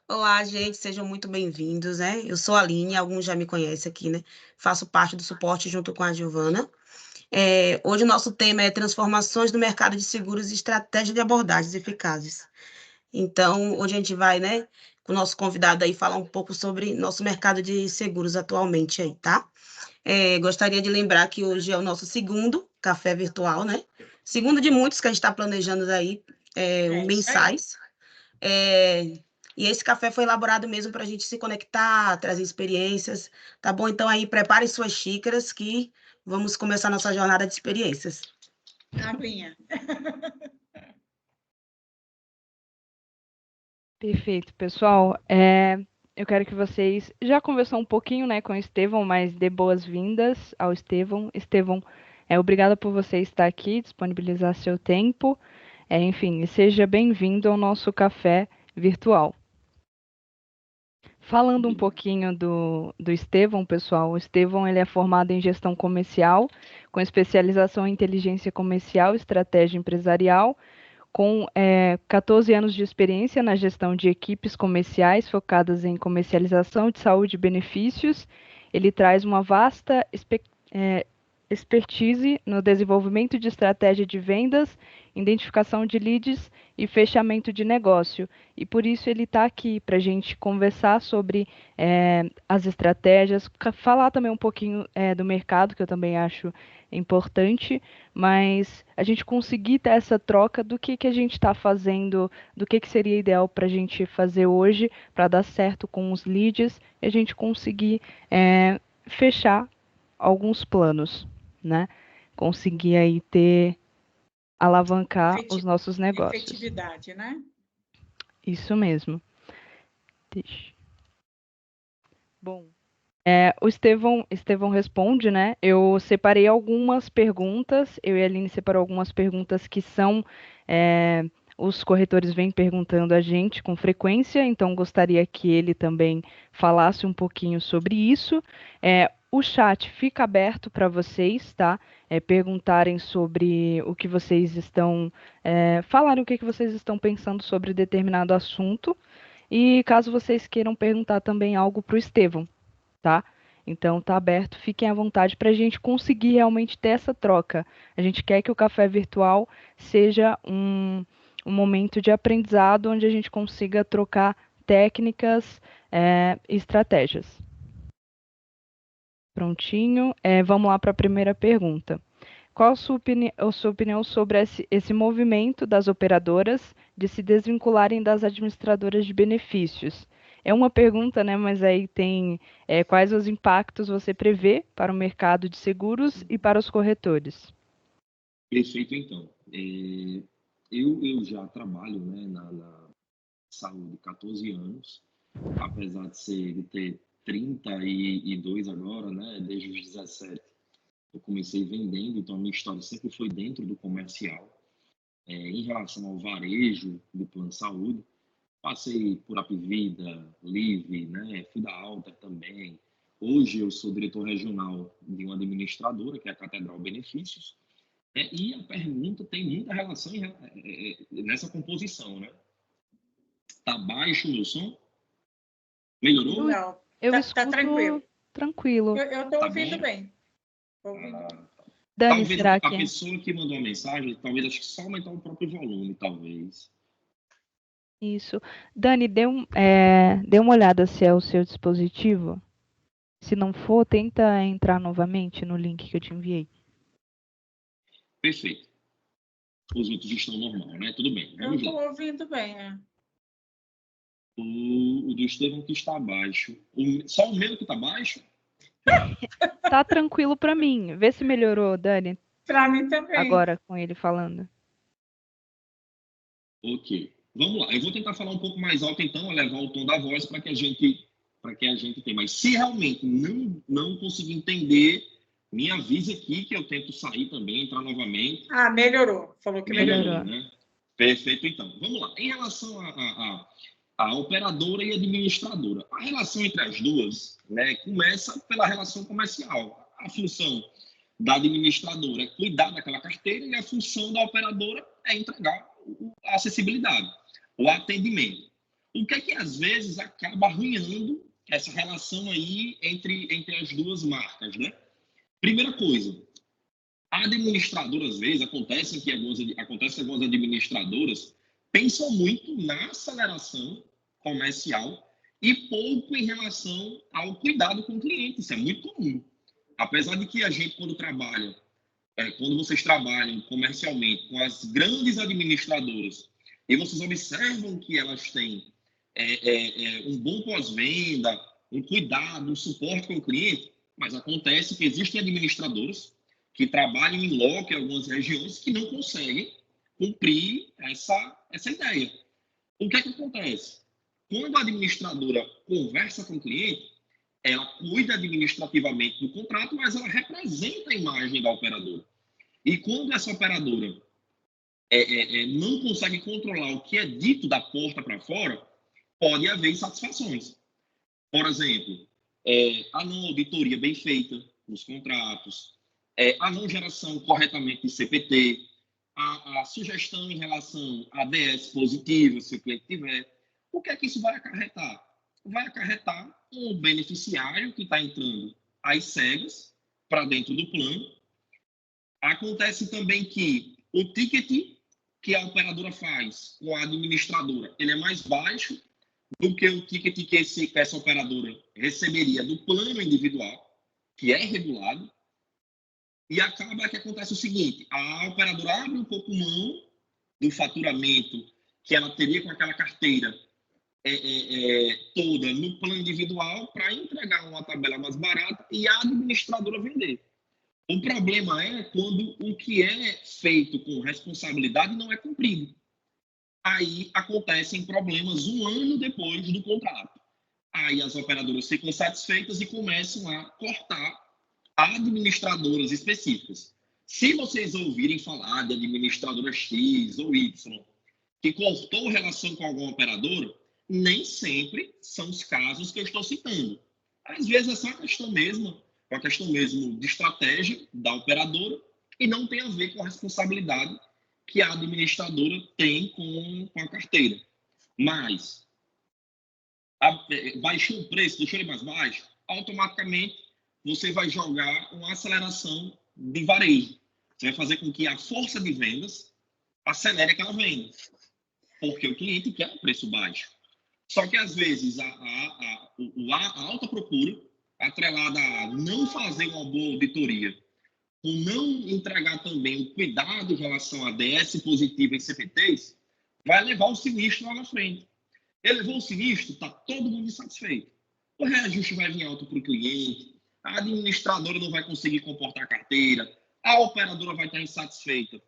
Olá, gente, sejam muito bem-vindos, né? Eu sou a Aline, alguns já me conhecem aqui, né? Faço parte do suporte junto com a Giovana. Hoje o nosso tema é transformações do mercado de seguros e estratégia de abordagens eficazes. Então, hoje a gente vai, né, com o nosso convidado aí, falar um pouco sobre nosso mercado de seguros atualmente aí, tá? Gostaria de lembrar que hoje é o nosso segundo café virtual, né? Segundo de muitos que a gente está planejando aí, mensais. E esse café foi elaborado mesmo para a gente se conectar, trazer experiências, tá bom? Então aí prepare suas xícaras que vamos começar nossa jornada de experiências. Aguinha. Perfeito, pessoal. Eu quero que vocês já conversou um pouquinho, né, com o Estevão, mas dê boas-vindas ao Estevão. Estevão, obrigada por você estar aqui, disponibilizar seu tempo. Enfim, seja bem-vindo ao nosso café virtual. Falando um pouquinho do Estevão, pessoal, o Estevão ele é formado em gestão comercial, com especialização em inteligência comercial e estratégia empresarial, com 14 anos de experiência na gestão de equipes comerciais focadas em comercialização de saúde e benefícios. Ele traz uma vasta expertise no desenvolvimento de estratégia de vendas, identificação de leads e fechamento de negócio. E por isso ele está aqui para a gente conversar sobre as estratégias, falar também um pouquinho do mercado, que eu também acho importante, mas a gente conseguir ter essa troca do que a gente está fazendo, do que seria ideal para a gente fazer hoje, para dar certo com os leads, e a gente conseguir fechar alguns planos, né? Conseguir aí alavancar os nossos negócios. Efetividade, né? Isso mesmo. Bom, o Estevão responde, né? Eu separei algumas perguntas, eu e a Aline separou algumas perguntas que são os corretores vêm perguntando a gente com frequência, então gostaria que ele também falasse um pouquinho sobre isso. O chat fica aberto para vocês, tá? Perguntarem sobre o que vocês estão... falarem o que vocês estão pensando sobre determinado assunto. E caso vocês queiram perguntar também algo para o Estevão, tá? Então tá aberto, fiquem à vontade para a gente conseguir realmente ter essa troca. A gente quer que o café virtual seja um momento de aprendizado onde a gente consiga trocar técnicas e estratégias. Prontinho. Vamos lá para a primeira pergunta. Qual a sua opinião sobre esse movimento das operadoras de se desvincularem das administradoras de benefícios? É uma pergunta, né? Mas aí tem quais os impactos você prevê para o mercado de seguros e para os corretores? Perfeito, então. Eu já trabalho, né, na saúde há 14 anos, apesar de ter 32 agora, né, desde os 17. Eu comecei vendendo, então a minha história sempre foi dentro do comercial. Em relação ao varejo do plano de saúde, passei por Apvida, Live, né, fui da Alta também. Hoje eu sou diretor regional de uma administradora, que é a Catedral Benefícios. E a pergunta tem muita relação nessa composição, né? Tá baixo o meu som? Melhorou? Não, Eu tá escuto tranquilo. Tranquilo. Eu estou Tá ouvindo bom? bem. Ouvindo. Dani, Talvez será a que pessoa que mandou a mensagem, talvez acho que só aumentar o próprio volume, talvez. Isso. Dani, dê uma olhada se é o seu dispositivo. Se não for, tenta entrar novamente no link que eu te enviei. Perfeito. Os outros estão normal, né? Tudo bem, Eu vamos estou lá. ouvindo bem, O do Estevão que está baixo. Só o meu que está baixo? Tá tranquilo para mim. Vê se melhorou, Dani. Para mim também. Agora com ele falando. Ok. Vamos lá. Eu vou tentar falar um pouco mais alto, então, elevar o tom da voz para que a gente tenha. Mas se realmente não conseguir entender, me avise aqui que eu tento sair também, entrar novamente. Melhorou. Falou que melhorou. Né? Perfeito, então. Vamos lá. Em relação a operadora e administradora, a relação entre as duas, né, começa pela relação comercial. A função da administradora é cuidar daquela carteira e a função da operadora é entregar a acessibilidade, o atendimento. O que é que às vezes acaba arruinando essa relação aí entre as duas marcas, né? Primeira coisa, a administradora, às vezes, acontece que algumas administradoras pensam muito na aceleração comercial e pouco em relação ao cuidado com o cliente. Isso é muito comum. Apesar de que a gente, quando vocês trabalham comercialmente com as grandes administradoras e vocês observam que elas têm um bom pós-venda, um cuidado, um suporte com o cliente, mas acontece que existem administradoras que trabalham em loco em algumas regiões que não conseguem cumprir essa ideia. O que é que acontece? Quando a administradora conversa com o cliente, ela cuida administrativamente do contrato, mas ela representa a imagem da operadora. E quando essa operadora não consegue controlar o que é dito da porta para fora, pode haver insatisfações. Por exemplo, a não auditoria bem feita nos contratos, a não geração corretamente de CPT, a sugestão em relação a DS positiva, se o cliente tiver. O que é que isso vai acarretar? Vai acarretar um beneficiário que está entrando às cegas para dentro do plano. Acontece também que o ticket que a operadora faz com a administradora, ele é mais baixo do que o ticket que essa operadora receberia do plano individual, que é regulado. E acaba que acontece o seguinte, a operadora abre um pouco mão do faturamento que ela teria com aquela carteira toda no plano individual para entregar uma tabela mais barata e a administradora vender. O problema é quando o que é feito com responsabilidade não é cumprido. Aí acontecem problemas um ano depois do contrato. Aí as operadoras ficam insatisfeitas e começam a cortar administradoras específicas. Se vocês ouvirem falar de administradora X ou Y que cortou relação com alguma operadora, nem sempre são os casos que eu estou citando. Às vezes é só uma questão mesmo de estratégia da operadora e não tem a ver com a responsabilidade que a administradora tem com a carteira. Mas baixou o preço, deixou ele mais baixo, automaticamente você vai jogar uma aceleração de varejo. Você vai fazer com que a força de vendas acelere aquela venda, porque o cliente quer um preço baixo. Só que, às vezes, a alta procura, atrelada a não fazer uma boa auditoria, por não entregar também o cuidado em relação a DS positiva em CPTs, vai levar o sinistro lá na frente. Ele levou o sinistro, está todo mundo insatisfeito. O reajuste vai vir alto para o cliente, a administradora não vai conseguir comportar a carteira, a operadora vai estar insatisfeita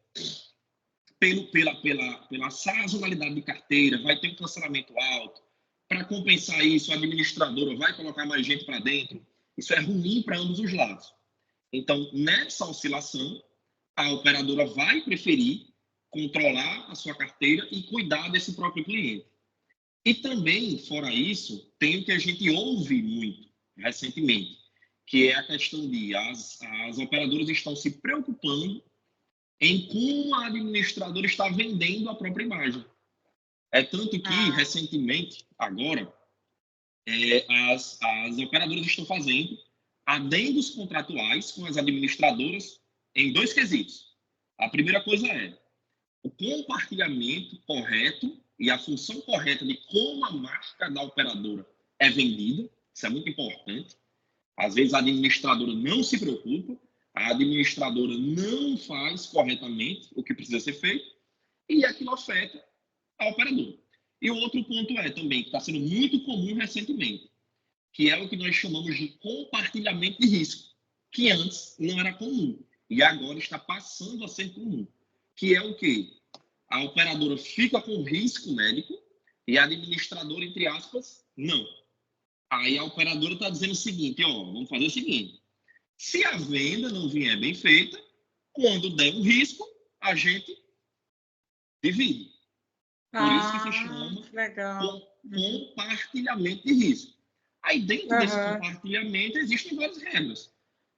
pela sazonalidade de carteira, vai ter um cancelamento alto. Para compensar isso, a administradora vai colocar mais gente para dentro. Isso é ruim para ambos os lados. Então, nessa oscilação, a operadora vai preferir controlar a sua carteira e cuidar desse próprio cliente. E também, fora isso, tem o que a gente ouve muito recentemente, que é a questão de as operadoras estão se preocupando em como a administradora está vendendo a própria imagem. É tanto que, recentemente, agora, as operadoras estão fazendo adendos contratuais com as administradoras em 2 quesitos. A primeira coisa é o compartilhamento correto e a função correta de como a marca da operadora é vendida. Isso é muito importante. Às vezes a administradora não se preocupa, a administradora não faz corretamente o que precisa ser feito e aquilo afeta a operadora. E o outro ponto também, que está sendo muito comum recentemente, que é o que nós chamamos de compartilhamento de risco, que antes não era comum e agora está passando a ser comum, que é o quê? A operadora fica com risco médico e a administradora, entre aspas, não. Aí a operadora está dizendo o seguinte, vamos fazer o seguinte, se a venda não vier bem feita, quando der um risco, a gente divide. Por isso que se chama compartilhamento de risco. Aí dentro desse compartilhamento existem várias regras.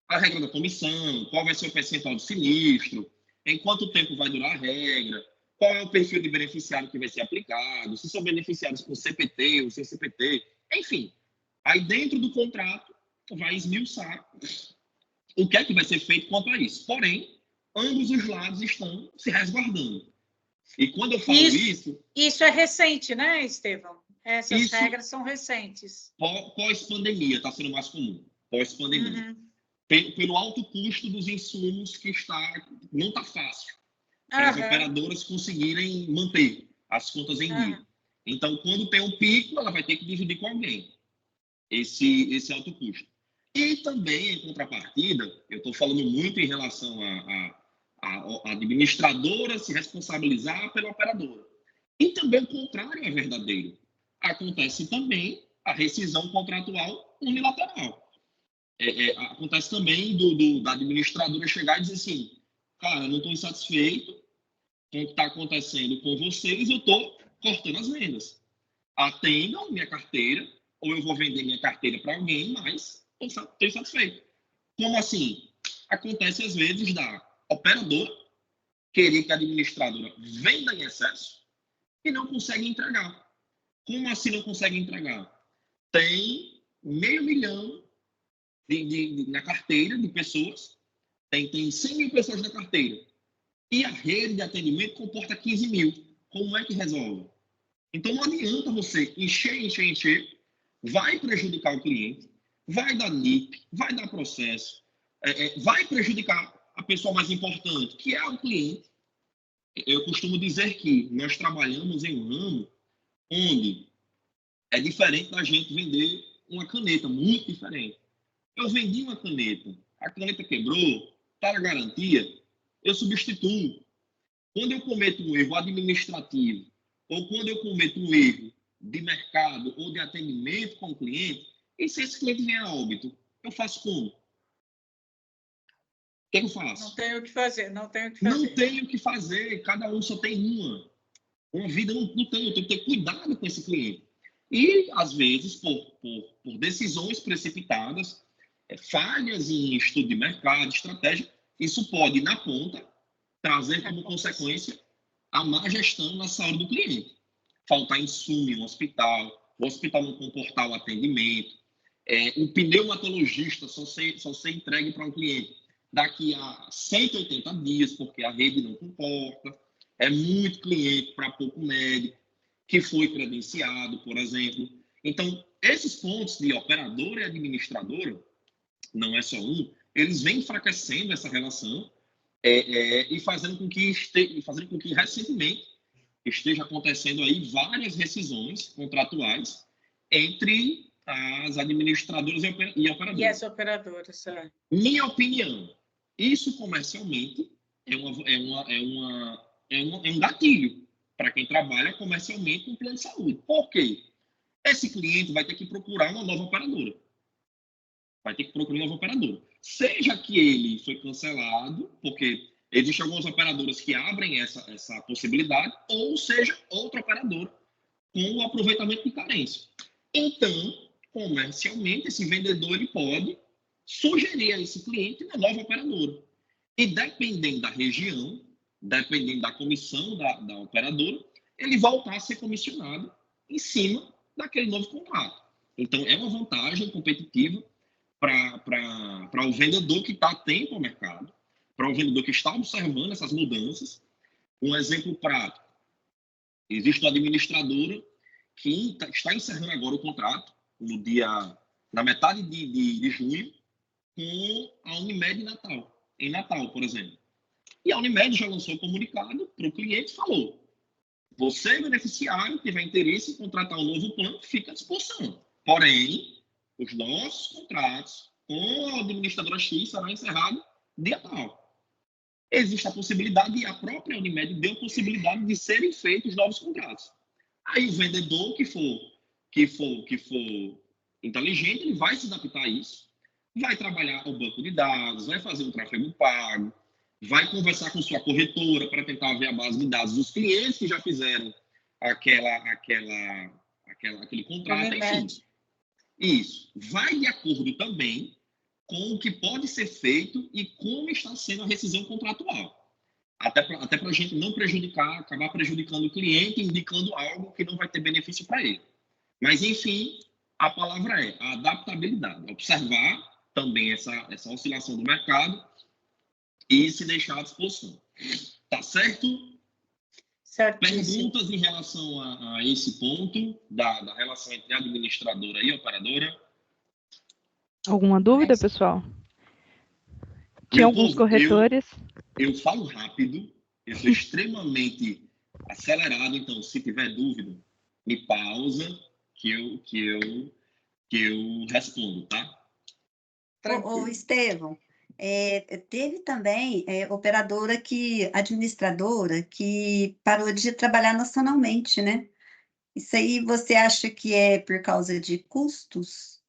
A regra da comissão, qual vai ser o percentual do sinistro, em quanto tempo vai durar a regra, qual é o perfil de beneficiário que vai ser aplicado, se são beneficiários com CPT ou sem CPT, enfim. Aí, dentro do contrato, vai esmiuçar o que é que vai ser feito quanto a isso. Porém, ambos os lados estão se resguardando. E quando eu falo Isso é recente, né, Estevão? Essas Isso- regras são recentes. pós-pandemia está sendo mais comum. Pós-pandemia. Uhum. Pelo alto custo dos insumos que não está fácil para as Aham. operadoras conseguirem manter as contas em dia. Aham. Então, quando tem um pico, ela vai ter que dividir com alguém esse alto custo. E também, em contrapartida, eu estou falando muito em relação a administradora se responsabilizar pela operadora. E também o contrário é verdadeiro. Acontece também a rescisão contratual unilateral. Acontece também da administradora chegar e dizer assim, cara, eu não estou insatisfeito com o que está acontecendo com vocês, eu estou cortando as vendas. Atendam minha carteira, ou eu vou vender minha carteira para alguém, mas estou insatisfeito. Como assim? Acontece às vezes da operadora querer que a administradora venda em excesso e não consegue entregar. Como assim não consegue entregar? Tem 500 mil na carteira de pessoas, tem 100 mil pessoas na carteira, e a rede de atendimento comporta 15 mil. Como é que resolve? Então, não adianta você encher, vai prejudicar o cliente, vai dar NIP, vai dar processo, vai prejudicar a pessoa mais importante, que é o cliente. Eu costumo dizer que nós trabalhamos em um ramo onde é diferente da gente vender uma caneta, muito diferente. Eu vendi uma caneta, a caneta quebrou, está na garantia, eu substituo. Quando eu cometo um erro administrativo ou quando eu cometo um erro de mercado ou de atendimento com o cliente, e se esse cliente vier a óbito, eu faço como? O que eu faço? Não tenho o que fazer, não tenho o que Não fazer. tenho o que fazer, cada um só tem uma vida não tenho, eu tenho que ter cuidado com esse cliente. E, às vezes, por decisões precipitadas, falhas em estudo de mercado, estratégia, isso pode, na ponta, trazer como consequência a má gestão na saúde do cliente. Faltar insumo em um hospital, o hospital não comportar o atendimento, um pneumatologista só ser entregue para um cliente daqui a 180 dias, porque a rede não comporta. É muito cliente para pouco médico, que foi credenciado, por exemplo. Então, esses pontos de operadora e administradora, não é só um, eles vêm enfraquecendo essa relação e fazendo com que recentemente esteja acontecendo aí várias rescisões contratuais entre as administradoras e operadoras. E as operadoras. Minha opinião, isso comercialmente é um gatilho para quem trabalha comercialmente com plano de saúde. Por quê? Esse cliente vai ter que procurar uma nova operadora. Seja que ele foi cancelado, porque existem algumas operadoras que abrem essa possibilidade, ou seja, outra operadora com o aproveitamento de carência. Então, comercialmente, esse vendedor ele pode sugerir a esse cliente uma nova operadora. E dependendo da região, dependendo da comissão da operadora, ele voltar a ser comissionado em cima daquele novo contrato. Então, é uma vantagem competitiva para o vendedor que está atento ao mercado, para o vendedor que está observando essas mudanças. Um exemplo prático. Existe uma administradora que está encerrando agora o contrato, na metade de junho, com a Unimed em Natal, por exemplo. E a Unimed já lançou um comunicado para o cliente e falou: você, beneficiário, tiver interesse em contratar um novo plano, fica à disposição. Porém, os nossos contratos com a administradora X serão encerrados dia tal. Existe a possibilidade, e a própria Unimed deu a possibilidade de serem feitos novos contratos. Aí o vendedor que for inteligente, ele vai se adaptar a isso, vai trabalhar o banco de dados, vai fazer um tráfego pago, vai conversar com sua corretora para tentar ver a base de dados dos clientes que já fizeram aquele contrato, enfim. Isso. Vai de acordo também com o que pode ser feito e como está sendo a rescisão contratual. Até para a gente não prejudicar, acabar prejudicando o cliente, indicando algo que não vai ter benefício para ele. Mas, enfim, a palavra é a adaptabilidade. Observar também essa oscilação do mercado e se deixar à disposição. Tá certo? Certíssimo. Perguntas em relação a esse ponto da relação entre administradora e operadora? Alguma dúvida, pessoal? Tinha Meu alguns povo, corretores. eu falo rápido, eu sou extremamente acelerado, então se tiver dúvida, me pausa que eu respondo, tá? Ô, Estevão, teve também administradora que parou de trabalhar nacionalmente, né? Isso aí você acha que é por causa de custos?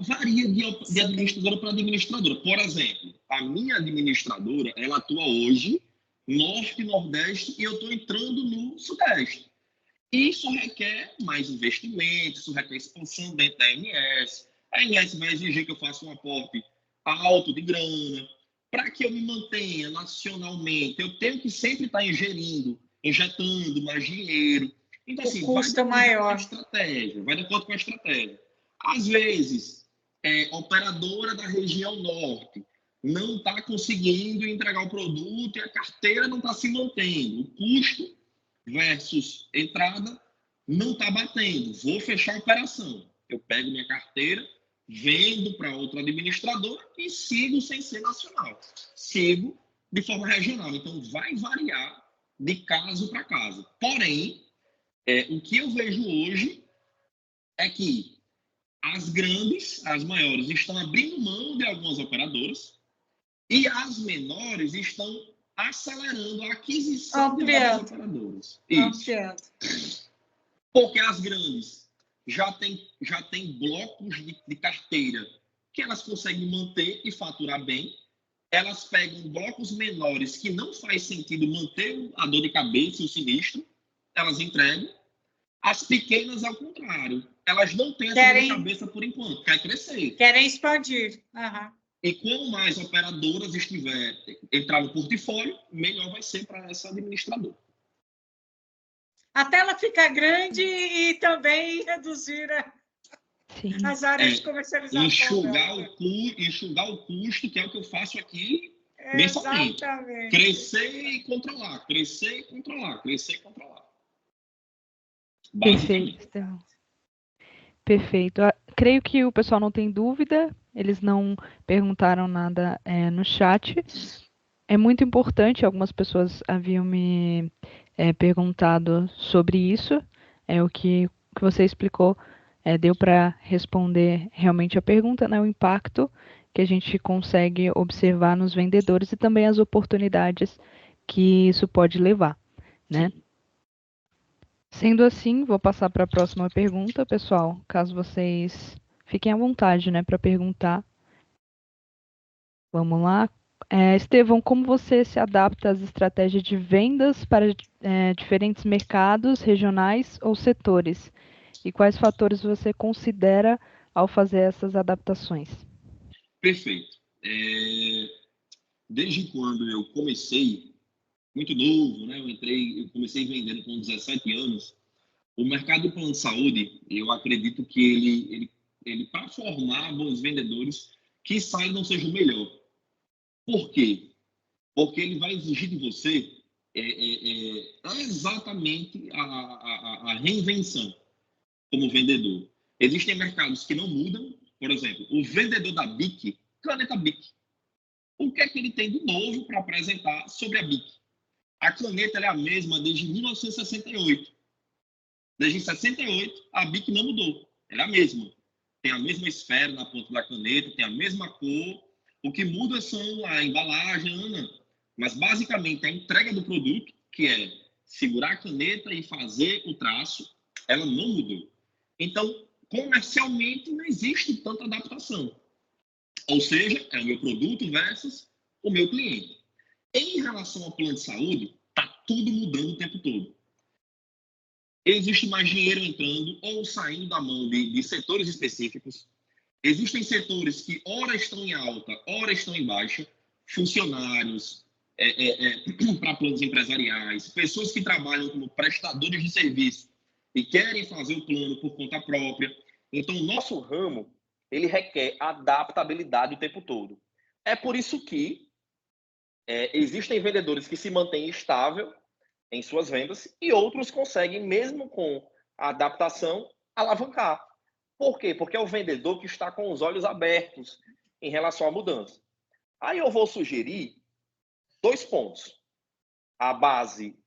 Varia de administradora para administradora. Por exemplo, a minha administradora, ela atua hoje Norte e Nordeste e eu estou entrando no Sudeste. Isso requer mais investimento, isso requer expansão dentro da ANS. A ANS vai exigir que eu faça um aporte alto de grana. Para que eu me mantenha nacionalmente, eu tenho que sempre estar injetando mais dinheiro. Então, assim, O custo é maior. Vai de acordo com a estratégia. Às vezes, operadora da região norte não está conseguindo entregar o produto e a carteira não está se mantendo. O custo versus entrada não está batendo. Vou fechar a operação. Eu pego minha carteira, vendo para outra administradora e sigo sem ser nacional. Sigo de forma regional. Então, vai variar de caso para caso. Porém, o que eu vejo hoje é que as grandes, as maiores, estão abrindo mão de algumas operadoras e as menores estão acelerando a aquisição de novas operadoras. Isso. Porque as grandes já têm blocos de carteira que elas conseguem manter e faturar bem. Elas pegam blocos menores que não faz sentido manter a dor de cabeça e o sinistro, elas entregam. As pequenas, ao contrário, elas não têm essa dor de cabeça por enquanto, quer crescer. Querem expandir. Uhum. E quanto mais operadoras entrar no portfólio, melhor vai ser para essa administradora. Até ela ficar grande e também reduzir as áreas de comercialização. Enxugar o custo, que é o que eu faço aqui mensalmente. Crescer e controlar, crescer e controlar, crescer e controlar. Perfeito. Perfeito. Creio que o pessoal não tem dúvida, eles não perguntaram nada no chat. É muito importante, algumas pessoas haviam me perguntado sobre isso. O que você explicou deu para responder realmente a pergunta, né? O impacto que a gente consegue observar nos vendedores e também as oportunidades que isso pode levar, né? Sendo assim, vou passar para a próxima pergunta, pessoal, caso vocês fiquem à vontade, né, para perguntar. Vamos lá. Estevão, como você se adapta às estratégias de vendas para diferentes mercados, regionais ou setores? E quais fatores você considera ao fazer essas adaptações? Perfeito. Desde quando eu comecei, muito novo, né? Eu comecei vendendo com 17 anos. O mercado do plano de saúde, eu acredito que ele para formar bons vendedores, que não seja o melhor. Por quê? Porque ele vai exigir de você exatamente a reinvenção como vendedor. Existem mercados que não mudam. Por exemplo, o vendedor da BIC, caneta BIC. O que é que ele tem de novo para apresentar sobre a BIC? A caneta é a mesma desde 1968. Desde 68, a BIC não mudou. Ela é a mesma. Tem a mesma esfera na ponta da caneta, tem a mesma cor. O que muda são a embalagem, mas basicamente a entrega do produto, que é segurar a caneta e fazer o traço, ela não mudou. Então, comercialmente, não existe tanta adaptação. Ou seja, é o meu produto versus o meu cliente. Em relação ao plano de saúde, está tudo mudando o tempo todo. Existe mais dinheiro entrando ou saindo da mão de setores específicos. Existem setores que ora estão em alta, ora estão em baixa. Funcionários, para planos empresariais, pessoas que trabalham como prestadores de serviço e querem fazer o plano por conta própria. Então, o nosso ramo, ele requer adaptabilidade o tempo todo. É por isso que existem vendedores que se mantêm estável em suas vendas e outros conseguem, mesmo com a adaptação, alavancar. Por quê? Porque é o vendedor que está com os olhos abertos em relação à mudança. Aí eu vou sugerir 2 pontos. A base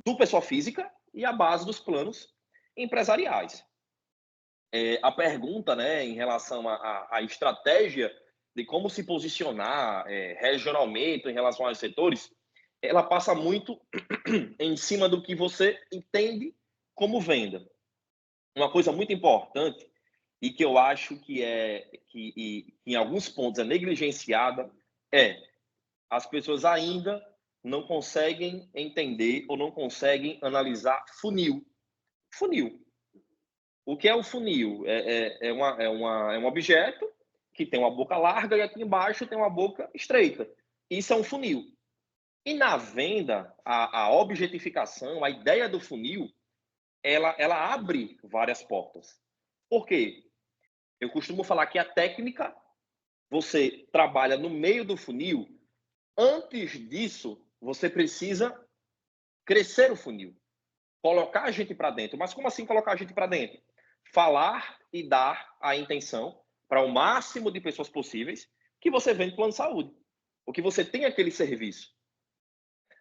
do pessoa física e a base dos planos empresariais. A pergunta, né, em relação à estratégia de como se posicionar regionalmente em relação aos setores, ela passa muito em cima do que você entende como venda. Uma coisa muito importante e que eu acho que em alguns pontos é negligenciada as pessoas ainda não conseguem entender ou não conseguem analisar funil. Funil. O que é o funil? É um objeto que tem uma boca larga e aqui embaixo tem uma boca estreita. Isso é um funil. E na venda, a objetificação, a ideia do funil, ela abre várias portas. Por quê? Eu costumo falar que a técnica, você trabalha no meio do funil. Antes disso, você precisa crescer o funil. Colocar a gente para dentro. Mas como assim colocar a gente para dentro? Falar e dar a intenção para o máximo de pessoas possíveis que você vende plano de saúde. Ou que você tem aquele serviço.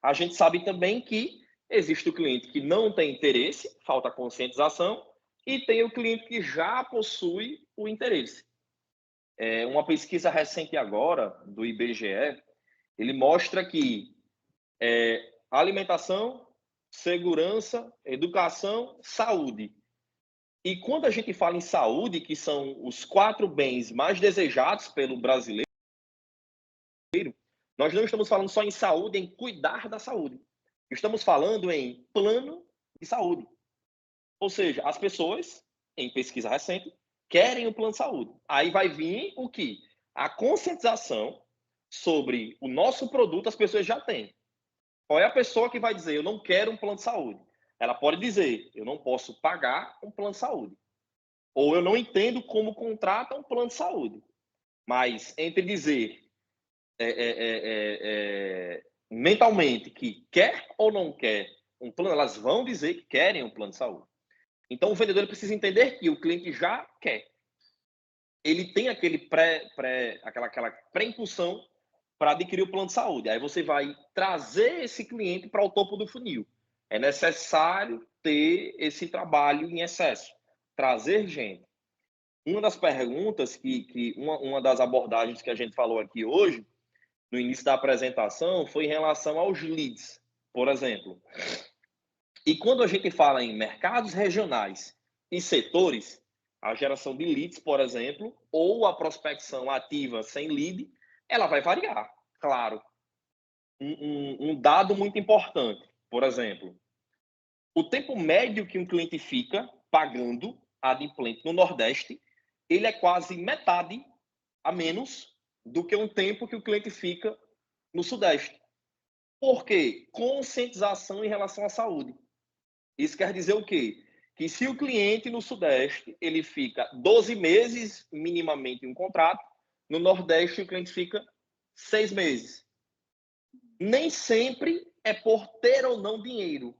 A gente sabe também que existe o cliente que não tem interesse, falta conscientização, e tem o cliente que já possui o interesse. Uma pesquisa recente agora, do IBGE, ele mostra que alimentação, segurança, educação, saúde. E quando a gente fala em saúde, que são os 4 bens mais desejados pelo brasileiro, nós não estamos falando só em saúde, em cuidar da saúde. Estamos falando em plano de saúde. Ou seja, as pessoas, em pesquisa recente, querem o plano de saúde. Aí vai vir o quê? A conscientização sobre o nosso produto, as pessoas já têm. Qual é a pessoa que vai dizer, eu não quero um plano de saúde? Ela pode dizer, eu não posso pagar um plano de saúde. Ou eu não entendo como contrata um plano de saúde. Mas entre dizer mentalmente que quer ou não quer um plano, elas vão dizer que querem um plano de saúde. Então, o vendedor precisa entender que o cliente já quer. Ele tem aquela pré-impulsão para adquirir o plano de saúde. Aí você vai trazer esse cliente para o topo do funil. É necessário ter esse trabalho em excesso. Trazer gente. Uma das perguntas uma das abordagens que a gente falou aqui hoje, no início da apresentação, foi em relação aos leads, por exemplo. E quando a gente fala em mercados regionais e setores, a geração de leads, por exemplo, ou a prospecção ativa sem lead, ela vai variar, claro. Um dado muito importante, por exemplo, o tempo médio que um cliente fica pagando adimplente no Nordeste, ele é quase metade a menos do que um tempo que o cliente fica no Sudeste. Por quê? Conscientização em relação à saúde. Isso quer dizer o quê? Que se o cliente no Sudeste ele fica 12 meses minimamente em um contrato, no Nordeste o cliente fica 6 meses. Nem sempre é por ter ou não dinheiro.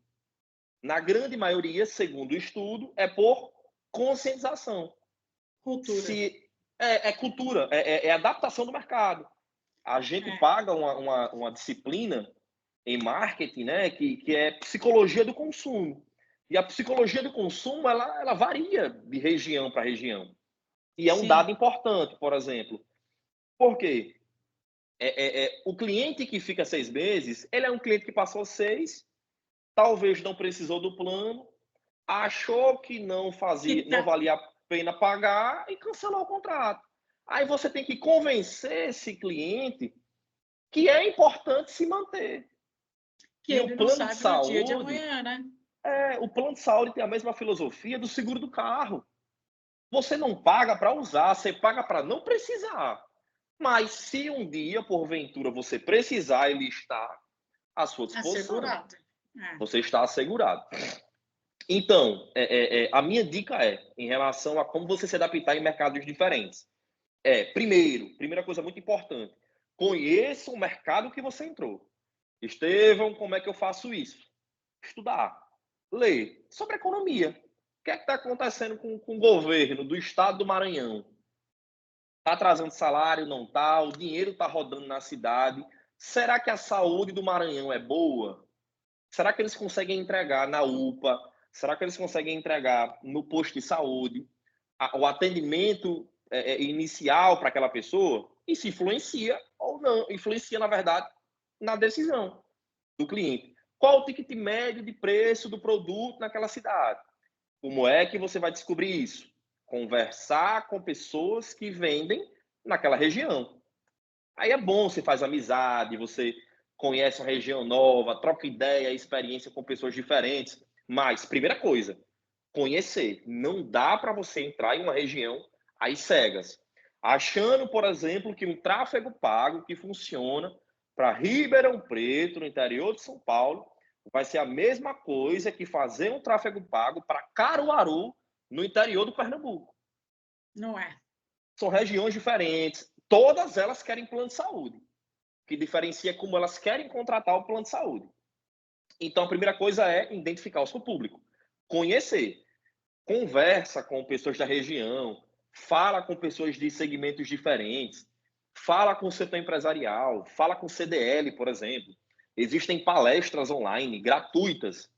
Na grande maioria, segundo o estudo, é por conscientização. Cultura. Cultura, é adaptação do mercado. A gente paga uma disciplina em marketing, né, que é psicologia do consumo. E a psicologia do consumo, ela varia de região para região. E é um dado importante, por exemplo. Por quê? O cliente que fica 6 meses, ele é um cliente que passou 6, talvez não precisou do plano, achou que não valia a pena pagar e cancelou o contrato. Aí você tem que convencer esse cliente que é importante se manter. Que ele não sabe no dia de amanhã, né? O plano de saúde tem a mesma filosofia do seguro do carro. Você não paga para usar, você paga para não precisar. Mas se um dia, porventura, você precisar e listar, à sua disposição. Assegurado. Você está assegurado. Então, a minha dica em relação a como você se adaptar em mercados diferentes. Primeira coisa muito importante, conheça o mercado que você entrou. Estevão, como é que eu faço isso? Estudar, ler sobre economia. O que é que está acontecendo com o governo do estado do Maranhão? Está atrasando salário? Não está? O dinheiro está rodando na cidade? Será que a saúde do Maranhão é boa? Será que eles conseguem entregar na UPA? Será que eles conseguem entregar no posto de saúde? O atendimento inicial para aquela pessoa? Isso influencia ou não? Influencia, na verdade, na decisão do cliente. Qual o ticket médio de preço do produto naquela cidade? Como é que você vai descobrir isso? Conversar com pessoas que vendem naquela região. Aí é bom, você faz amizade, você conhece uma região nova, troca ideia, experiência com pessoas diferentes. Mas, primeira coisa, conhecer. Não dá para você entrar em uma região às cegas, achando, por exemplo, que um tráfego pago que funciona para Ribeirão Preto, no interior de São Paulo, vai ser a mesma coisa que fazer um tráfego pago para Caruaru, no interior do Pernambuco. Não é. São regiões diferentes. Todas elas querem plano de saúde. O que diferencia como elas querem contratar o plano de saúde. Então, a primeira coisa é identificar o seu público. Conhecer. Conversa com pessoas da região. Fala com pessoas de segmentos diferentes. Fala com o setor empresarial. Fala com o CDL, por exemplo. Existem palestras online gratuitas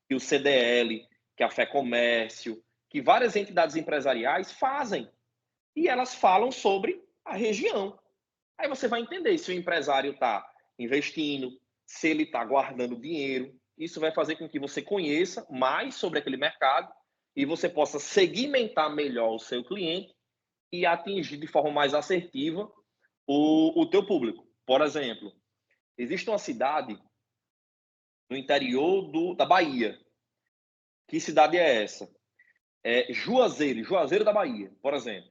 que o CDL, que a Fé Comércio, que várias entidades empresariais fazem. E elas falam sobre a região. Aí você vai entender se o empresário está investindo, se ele está guardando dinheiro. Isso vai fazer com que você conheça mais sobre aquele mercado e você possa segmentar melhor o seu cliente e atingir de forma mais assertiva o teu público. Por exemplo, existe uma cidade no interior da Bahia. Que cidade é essa? Juazeiro da Bahia, por exemplo.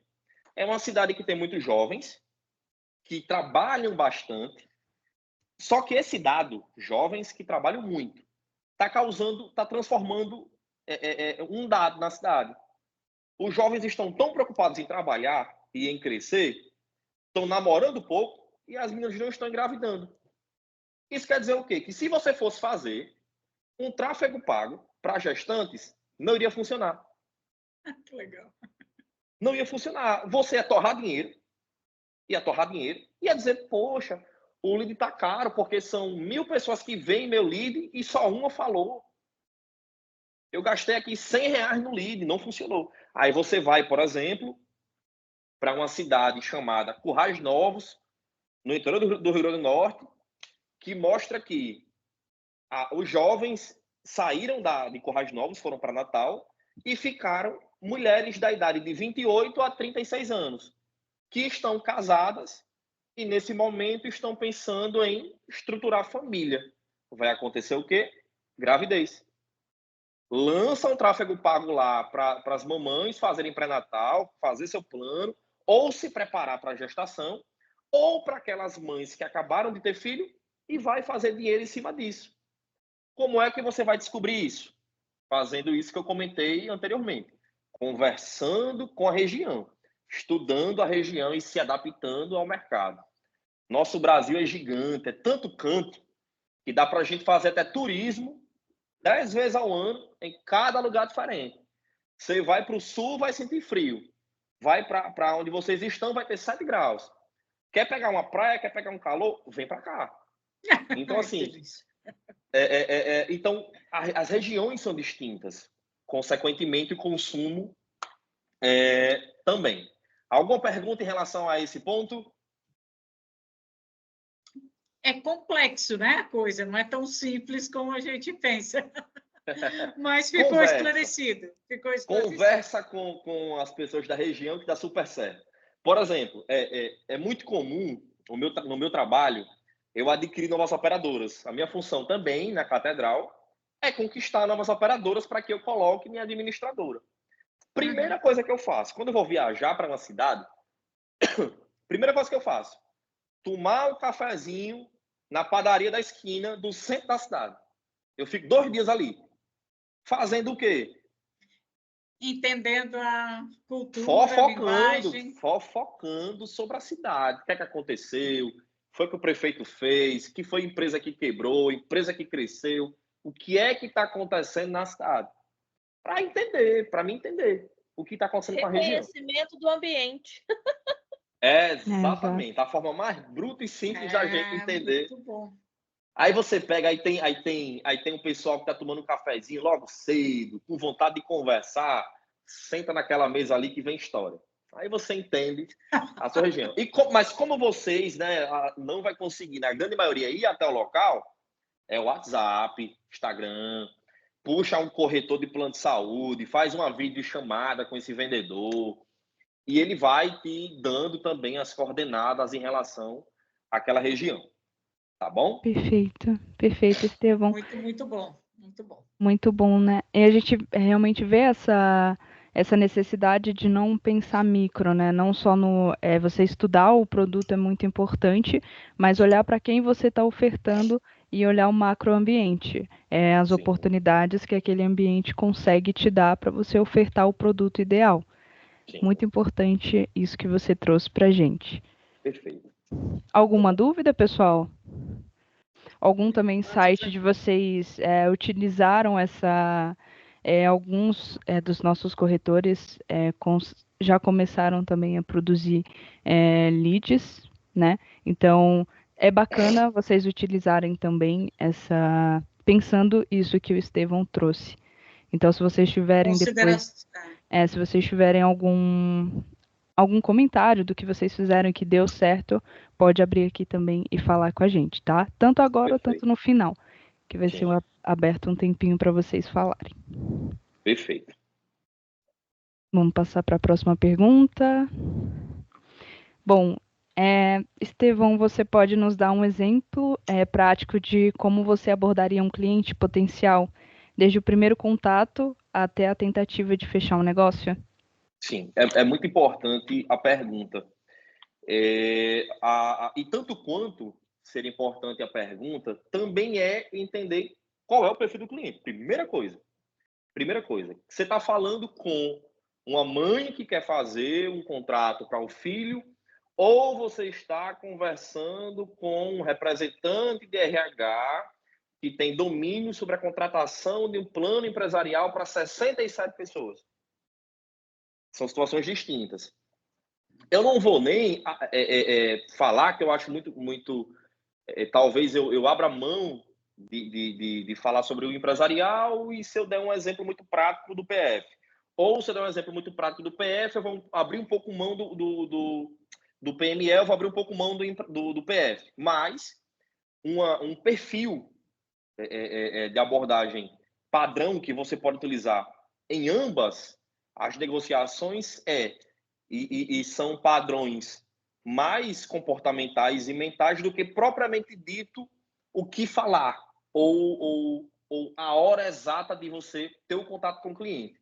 É uma cidade que tem muitos jovens que trabalham bastante. Só que esse dado, jovens que trabalham muito, está transformando um dado na cidade. Os jovens estão tão preocupados em trabalhar e em crescer, estão namorando pouco e as meninas não estão engravidando. Isso quer dizer o quê? Que se você fosse fazer um tráfego pago para gestantes, não iria funcionar. Que legal. Não ia funcionar. Você ia torrar dinheiro, ia dizer, poxa, o lead está caro, porque são 1.000 pessoas que veem meu lead e só uma falou. Eu gastei aqui R$100 no lead, não funcionou. Aí você vai, por exemplo, para uma cidade chamada Currais Novos, no interior do Rio Grande do Norte, que mostra que os jovens saíram de Currais Novos, foram para Natal, e ficaram mulheres da idade de 28 a 36 anos, que estão casadas e, nesse momento, estão pensando em estruturar família. Vai acontecer o quê? Gravidez. Lança um tráfego pago lá para as mamães fazerem pré-natal, fazer seu plano, ou se preparar para a gestação, ou para aquelas mães que acabaram de ter filho e vai fazer dinheiro em cima disso. Como é que você vai descobrir isso? Fazendo isso que eu comentei anteriormente. Conversando com a região, estudando a região e se adaptando ao mercado. Nosso Brasil é gigante, é tanto canto, que dá para a gente fazer até turismo 10 vezes ao ano em cada lugar diferente. Você vai para o sul, vai sentir frio. Vai para onde vocês estão, vai ter 7 graus. Quer pegar uma praia, quer pegar um calor? Vem para cá. Então, assim, então, as regiões são distintas. Consequentemente, o consumo também. Alguma pergunta em relação a esse ponto? É complexo, né, a coisa? Não é tão simples como a gente pensa. Mas ficou esclarecido. Conversa com as pessoas da região que dá super certo. Por exemplo, é muito comum, no meu trabalho, eu adquirir novas operadoras. A minha função também, na Catedral, é conquistar novas operadoras para que eu coloque minha administradora. Primeira coisa que eu faço, quando eu vou viajar para uma cidade, primeira coisa que eu faço, tomar um cafezinho na padaria da esquina do centro da cidade. Eu fico 2 dias ali. Fazendo o quê? Entendendo a cultura, a linguagem. Fofocando sobre a cidade. O que é que aconteceu? Foi o que o prefeito fez? Que foi a empresa que quebrou? Empresa que cresceu? O que é que está acontecendo na cidade? Para entender, para mim entender o que está acontecendo com a região. Reconhecimento do ambiente. Exatamente. A forma mais bruta e simples da gente entender. Muito bom. Aí você pega, aí tem um pessoal que está tomando um cafezinho logo cedo, com vontade de conversar, senta naquela mesa ali que vem história. Aí você entende a sua região. Mas como vocês, né, não vai conseguir, na grande maioria, ir até o local, é o WhatsApp, Instagram, puxa um corretor de plano de saúde, faz uma videochamada com esse vendedor, e ele vai te dando também as coordenadas em relação àquela região. Tá bom? Perfeito, Estevão. Muito bom, muito bom. Muito bom, né? E a gente realmente vê essa necessidade de não pensar micro, né? Não só no você estudar o produto é muito importante, mas olhar para quem você está ofertando e olhar o macroambiente, as Sim. oportunidades que aquele ambiente consegue te dar para você ofertar o produto ideal. Sim. Muito importante isso que você trouxe para a gente. Perfeito. Alguma dúvida, pessoal? Algum também site de vocês utilizaram alguns dos nossos corretores já começaram também a produzir leads, né? Então, é bacana vocês utilizarem também pensando isso que o Estevão trouxe. Então, se vocês tiverem depois, se vocês tiverem algum comentário do que vocês fizeram que deu certo, pode abrir aqui também e falar com a gente, tá? Tanto agora ou tanto no final, que vai ser aberto um tempinho para vocês falarem. Perfeito. Vamos passar para a próxima pergunta. Bom, Estevão, você pode nos dar um exemplo prático de como você abordaria um cliente potencial, desde o primeiro contato até a tentativa de fechar um negócio? Sim, é muito importante a pergunta. E tanto quanto ser importante a pergunta, também é entender qual é o perfil do cliente. Primeira coisa. Você está falando com uma mãe que quer fazer um contrato para o filho, ou você está conversando com um representante de RH que tem domínio sobre a contratação de um plano empresarial para 67 pessoas. São situações distintas. Eu não vou nem falar que eu acho muito talvez eu abra mão de falar sobre o empresarial, e se eu der um exemplo muito prático do PF. Ou se eu der um exemplo muito prático do PF, eu vou abrir um pouco mão do PME, eu vou abrir um pouco mão do PF. Mas um perfil de abordagem padrão que você pode utilizar em ambas as negociações e são padrões mais comportamentais e mentais do que propriamente dito o que falar ou a hora exata de você ter o contato com o cliente.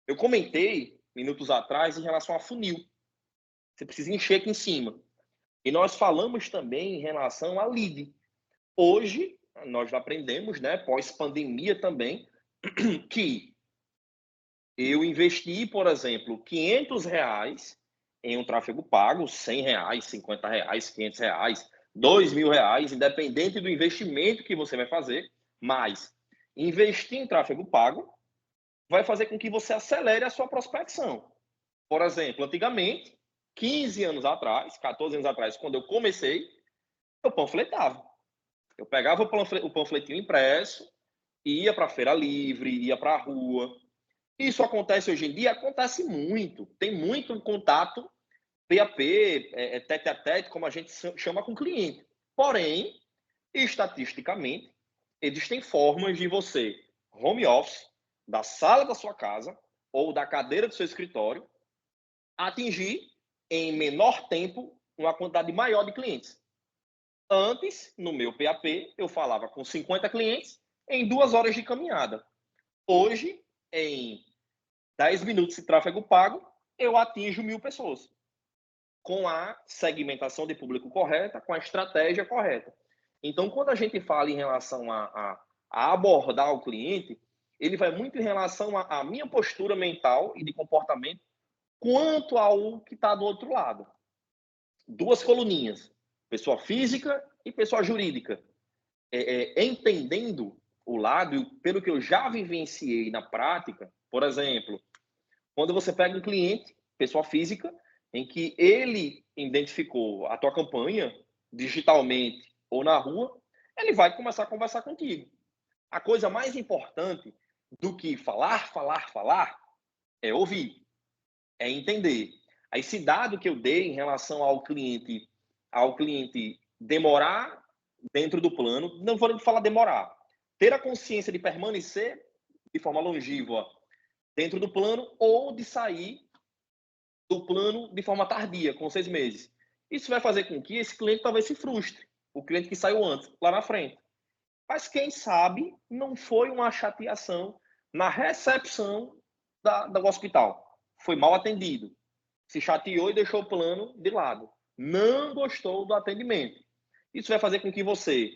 Eu comentei minutos atrás em relação a funil. Você precisa encher aqui em cima. E nós falamos também em relação a lead. Hoje, nós aprendemos, né, pós-pandemia também, que eu investi, por exemplo, R$500 em um tráfego pago, R$100, R$50, R$500, R$2.000, independente do investimento que você vai fazer, mas investir em tráfego pago vai fazer com que você acelere a sua prospecção. Por exemplo, antigamente, 15 anos atrás, 14 anos atrás, quando eu comecei, eu panfletava. Eu pegava o panfletinho impresso, ia para a feira livre, ia para a rua. Isso acontece hoje em dia? Acontece muito. Tem muito contato PAP, tete a tete, como a gente chama com o cliente. Porém, estatisticamente, existem formas de você, home office, da sala da sua casa ou da cadeira do seu escritório, atingir em menor tempo uma quantidade maior de clientes. Antes, no meu PAP, eu falava com 50 clientes em 2 horas de caminhada. Hoje, em 10 minutos de tráfego pago, eu atinjo 1.000 pessoas. Com a segmentação de público correta, com a estratégia correta. Então, quando a gente fala em relação a abordar o cliente, ele vai muito em relação à minha postura mental e de comportamento quanto ao que está do outro lado. Duas coluninhas, pessoa física e pessoa jurídica. Entendendo o lado, e pelo que eu já vivenciei na prática, por exemplo, quando você pega um cliente, pessoa física, em que ele identificou a tua campanha digitalmente ou na rua, ele vai começar a conversar contigo. A coisa mais importante do que falar é ouvir, é entender. Aí, esse dado que eu dei em relação ao cliente demorar dentro do plano, não vou falar demorar, ter a consciência de permanecer de forma longínqua dentro do plano ou de sair do plano de forma tardia, com 6 meses. Isso vai fazer com que esse cliente talvez se frustre, o cliente que saiu antes, lá na frente. Mas quem sabe não foi uma chateação na recepção do hospital. Foi mal atendido. Se chateou e deixou o plano de lado. Não gostou do atendimento. Isso vai fazer com que você,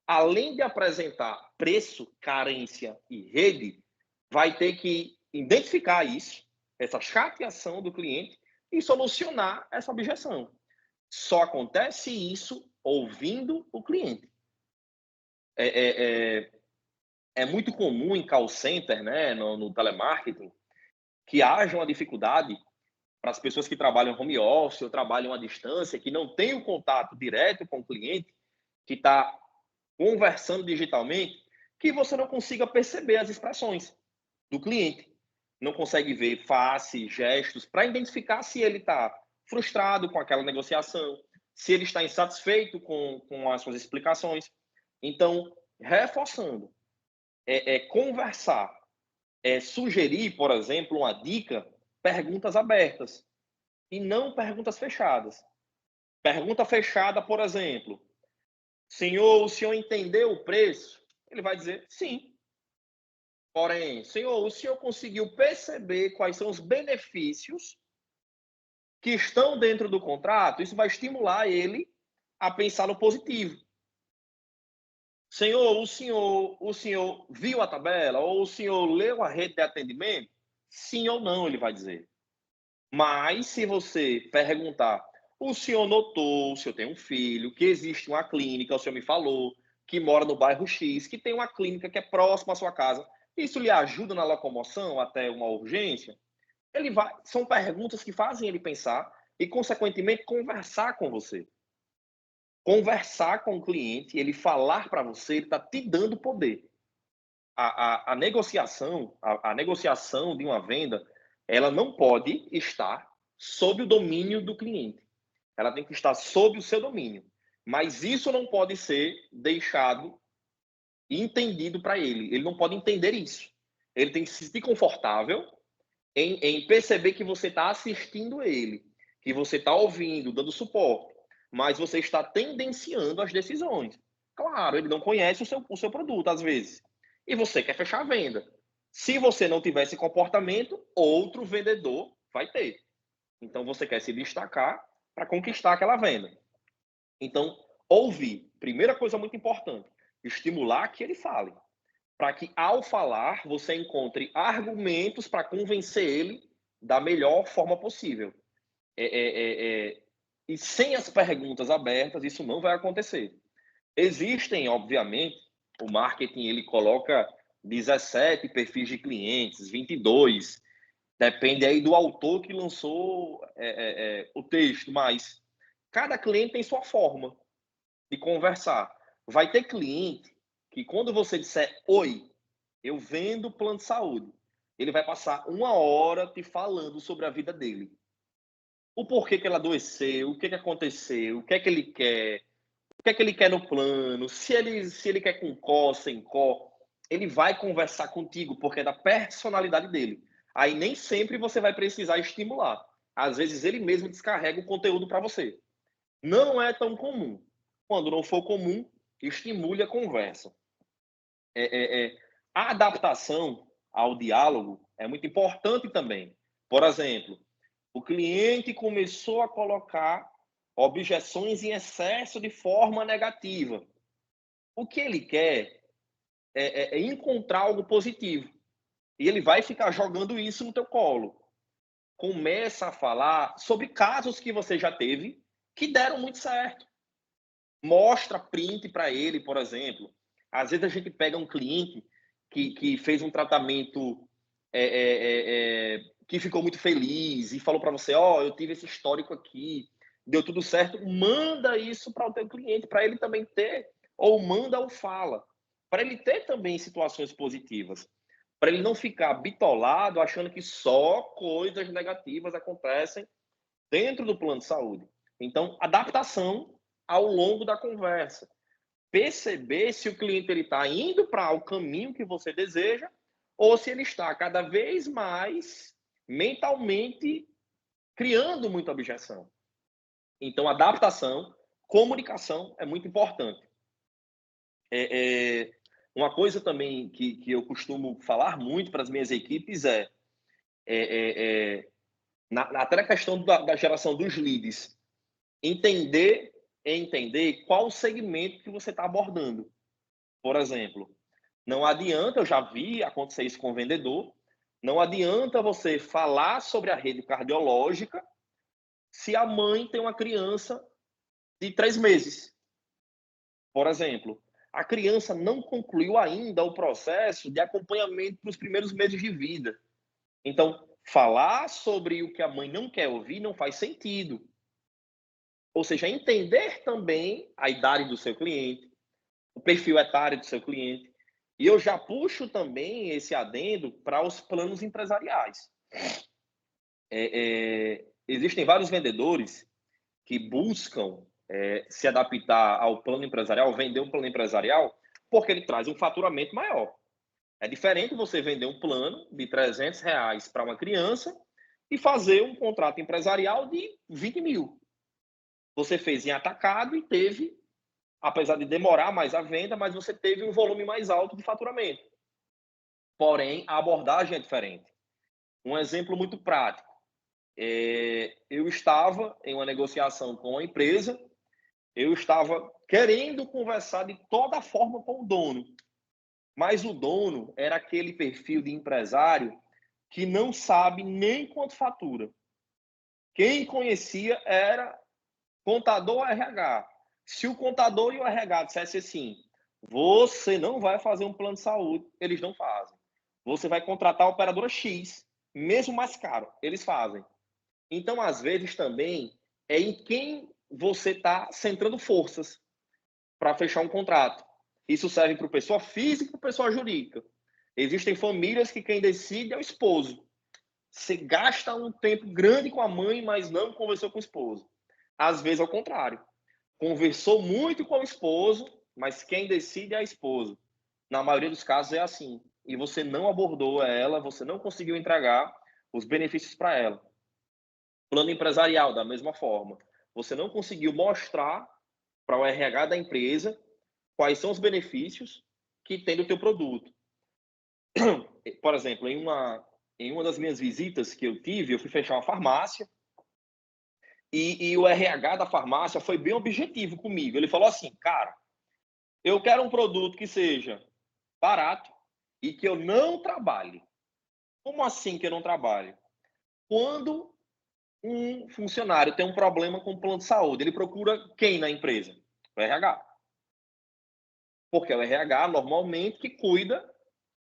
além de apresentar preço, carência e rede, vai ter que identificar isso, essa chateação do cliente, e solucionar essa objeção. Só acontece isso ouvindo o cliente. É muito comum em call center, né, no telemarketing, que haja uma dificuldade para as pessoas que trabalham home office ou trabalham à distância, que não têm o contato direto com o cliente, que está conversando digitalmente, que você não consiga perceber as expressões do cliente. Não consegue ver face, gestos, para identificar se ele está frustrado com aquela negociação, se ele está insatisfeito com as suas explicações. Então, reforçando, conversar, sugerir, por exemplo, uma dica, perguntas abertas e não perguntas fechadas. Pergunta fechada, por exemplo, senhor, o senhor entendeu o preço? Ele vai dizer sim. Porém, senhor, o senhor conseguiu perceber quais são os benefícios que estão dentro do contrato? Isso vai estimular ele a pensar no positivo. Senhor, o senhor viu a tabela? Ou o senhor leu a rede de atendimento? Sim ou não, ele vai dizer. Mas, se você perguntar, o senhor notou, o senhor tem um filho, que existe uma clínica, o senhor me falou, que mora no bairro X, que tem uma clínica que é próxima à sua casa, isso lhe ajuda na locomoção até uma urgência? São perguntas que fazem ele pensar e, consequentemente, conversar com você. Conversar com o cliente, ele falar para você, ele está te dando poder. A negociação de uma venda, ela não pode estar sob o domínio do cliente. Ela tem que estar sob o seu domínio. Mas isso não pode ser deixado e entendido para ele. Ele não pode entender isso. Ele tem que se sentir confortável em perceber que você está assistindo ele, que você está ouvindo, dando suporte, mas você está tendenciando as decisões. Claro, ele não conhece o seu produto, às vezes, e você quer fechar a venda. Se você não tiver esse comportamento, outro vendedor vai ter. Então, você quer se destacar para conquistar aquela venda. Então, ouvir, primeira coisa muito importante, estimular que ele fale, para que, ao falar, você encontre argumentos para convencer ele da melhor forma possível. E sem as perguntas abertas, isso não vai acontecer. Existem, obviamente, o marketing ele coloca 17 perfis de clientes, 22, depende aí do autor que lançou o texto, mas cada cliente tem sua forma de conversar. Vai ter cliente que, quando você disser oi, eu vendo plano de saúde, ele vai passar 1 hora te falando sobre a vida dele. O porquê que ele adoeceu, o que aconteceu, o que é que ele quer, o que é que ele quer no plano, se ele quer com có, sem có, ele vai conversar contigo, porque é da personalidade dele. Aí nem sempre você vai precisar estimular. Às vezes ele mesmo descarrega o conteúdo para você. Não é tão comum. Quando não for comum, estimule a conversa. A adaptação ao diálogo é muito importante também. Por exemplo, o cliente começou a colocar objeções em excesso de forma negativa. O que ele quer é encontrar algo positivo. E ele vai ficar jogando isso no teu colo. Começa a falar sobre casos que você já teve que deram muito certo. Mostra print para ele, por exemplo. Às vezes a gente pega um cliente que fez um tratamento que ficou muito feliz e falou para você, eu tive esse histórico aqui, deu tudo certo. Manda isso para o teu cliente, para ele também ter, ou manda ou fala, para ele ter também situações positivas, para ele não ficar bitolado achando que só coisas negativas acontecem dentro do plano de saúde. Então, adaptação ao longo da conversa. Perceber se o cliente está indo para o caminho que você deseja ou se ele está cada vez mais mentalmente criando muita objeção. Então, adaptação, comunicação é muito importante. Uma coisa também que eu costumo falar muito para as minhas equipes até na questão da geração dos leads, entender qual o segmento que você está abordando. Por exemplo, não adianta, eu já vi acontecer isso com o vendedor, não adianta você falar sobre a rede cardiológica se a mãe tem uma criança de 3 meses. Por exemplo, a criança não concluiu ainda o processo de acompanhamento nos primeiros meses de vida. Então, falar sobre o que a mãe não quer ouvir não faz sentido. Ou seja, entender também a idade do seu cliente, o perfil etário do seu cliente. E eu já puxo também esse adendo para os planos empresariais. Existem vários vendedores que buscam se adaptar ao plano empresarial, vender um plano empresarial, porque ele traz um faturamento maior. É diferente você vender um plano de R$300 para uma criança e fazer um contrato empresarial de 20 mil. Você fez em atacado e teve, apesar de demorar mais a venda, mas você teve um volume mais alto de faturamento. Porém, a abordagem é diferente. Um exemplo muito prático. Eu estava em uma negociação com a empresa, eu estava querendo conversar de toda forma com o dono, mas o dono era aquele perfil de empresário que não sabe nem quanto fatura. Quem conhecia era contador RH. Se o contador e o RH dissessem assim, você não vai fazer um plano de saúde, eles não fazem. Você vai contratar a operadora X, mesmo mais caro, eles fazem. Então, às vezes, também é em quem você está centrando forças para fechar um contrato. Isso serve para pessoa física e para pessoa jurídica. Existem famílias que quem decide é o esposo. Você gasta um tempo grande com a mãe, mas não conversou com o esposo. Às vezes, ao contrário. Conversou muito com o esposo, mas quem decide é a esposa. Na maioria dos casos é assim. E você não abordou ela, você não conseguiu entregar os benefícios para ela. Plano empresarial, da mesma forma. Você não conseguiu mostrar para o RH da empresa quais são os benefícios que tem do teu produto. Por exemplo, em uma das minhas visitas que eu tive, eu fui fechar uma farmácia e o RH da farmácia foi bem objetivo comigo. Ele falou assim, cara, eu quero um produto que seja barato e que eu não trabalhe. Como assim que eu não trabalho? Quando um funcionário tem um problema com o plano de saúde, ele procura quem na empresa? O RH. Porque é o RH, normalmente, que cuida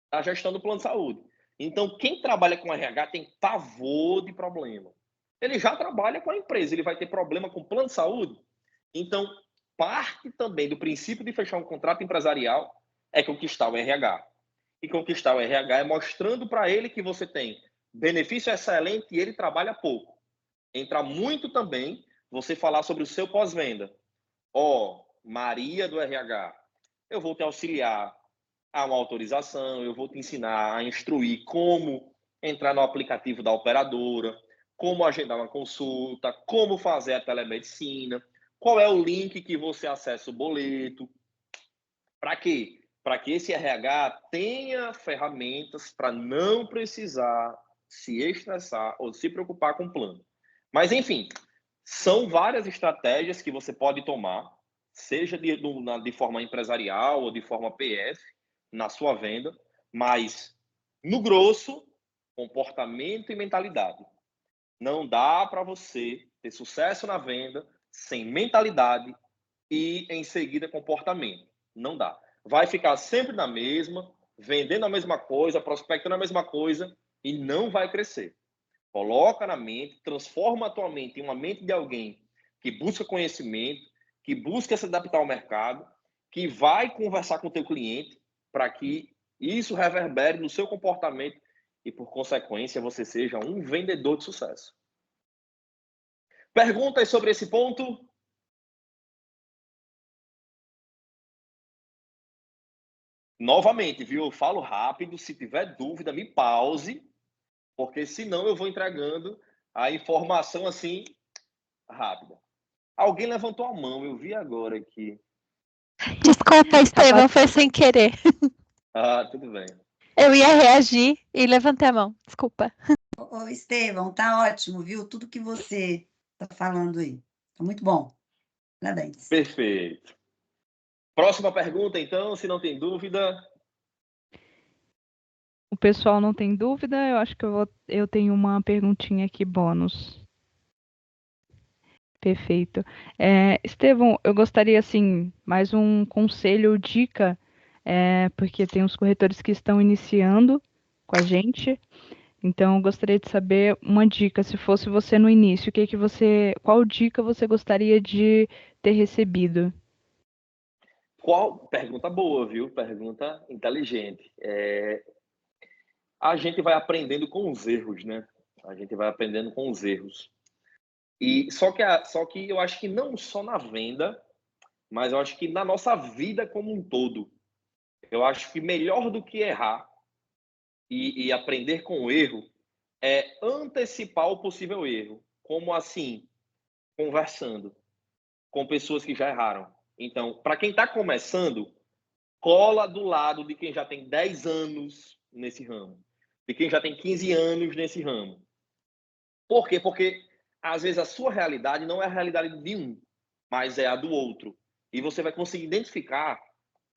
da gestão do plano de saúde. Então, quem trabalha com RH tem pavor de problema. Ele já trabalha com a empresa, ele vai ter problema com o plano de saúde. Então, parte também do princípio de fechar um contrato empresarial é conquistar o RH. E conquistar o RH é mostrando para ele que você tem benefício excelente e ele trabalha pouco. Entra muito também você falar sobre o seu pós-venda. Maria do RH, eu vou te auxiliar a uma autorização, eu vou te ensinar a instruir como entrar no aplicativo da operadora, como agendar uma consulta, como fazer a telemedicina, qual é o link que você acessa o boleto. Para quê? Para que esse RH tenha ferramentas para não precisar se estressar ou se preocupar com o plano. Mas, enfim, são várias estratégias que você pode tomar seja de forma empresarial ou de forma PF, na sua venda, mas, no grosso, comportamento e mentalidade. Não dá para você ter sucesso na venda sem mentalidade e, em seguida, comportamento. Não dá. Vai ficar sempre na mesma, vendendo a mesma coisa, prospectando a mesma coisa e não vai crescer. Coloca na mente, transforma a tua mente em uma mente de alguém que busca conhecimento, que busca se adaptar ao mercado, que vai conversar com o teu cliente para que isso reverbere no seu comportamento e, por consequência, você seja um vendedor de sucesso. Perguntas sobre esse ponto? Novamente, viu? Eu falo rápido. Se tiver dúvida, me pause, porque senão eu vou entregando a informação assim rápida. Alguém levantou a mão, eu vi agora aqui. Desculpa, Estevão, foi sem querer. Ah, tudo bem. Eu ia reagir e levantei a mão. Desculpa. Ô, Estevão, tá ótimo, viu? Tudo que você tá falando aí. Tá muito bom. Parabéns. Perfeito. Próxima pergunta, então, se não tem dúvida. O pessoal não tem dúvida, eu acho que eu tenho uma perguntinha aqui, bônus. Perfeito. Estevão, eu gostaria, assim, mais um conselho ou dica, porque tem uns corretores que estão iniciando com a gente, então eu gostaria de saber uma dica, se fosse você no início, qual dica você gostaria de ter recebido? Pergunta boa, viu? Pergunta inteligente. A gente vai aprendendo com os erros, né? A gente vai aprendendo com os erros. E só que eu acho que não só na venda, mas eu acho que na nossa vida como um todo. Eu acho que melhor do que errar e aprender com o erro é antecipar o possível erro. Como assim? Conversando com pessoas que já erraram. Então, para quem está começando, cola do lado de quem já tem 10 anos nesse ramo, de quem já tem 15 anos nesse ramo. Por quê? Porque, às vezes, a sua realidade não é a realidade de um, mas é a do outro. E você vai conseguir identificar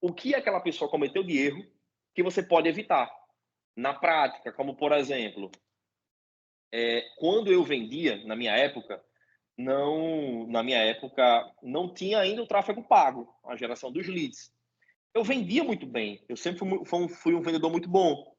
o que aquela pessoa cometeu de erro que você pode evitar. Na prática, como, por exemplo, quando eu vendia, na minha época, não tinha ainda o tráfego pago, a geração dos leads. Eu vendia muito bem, eu sempre fui um vendedor muito bom.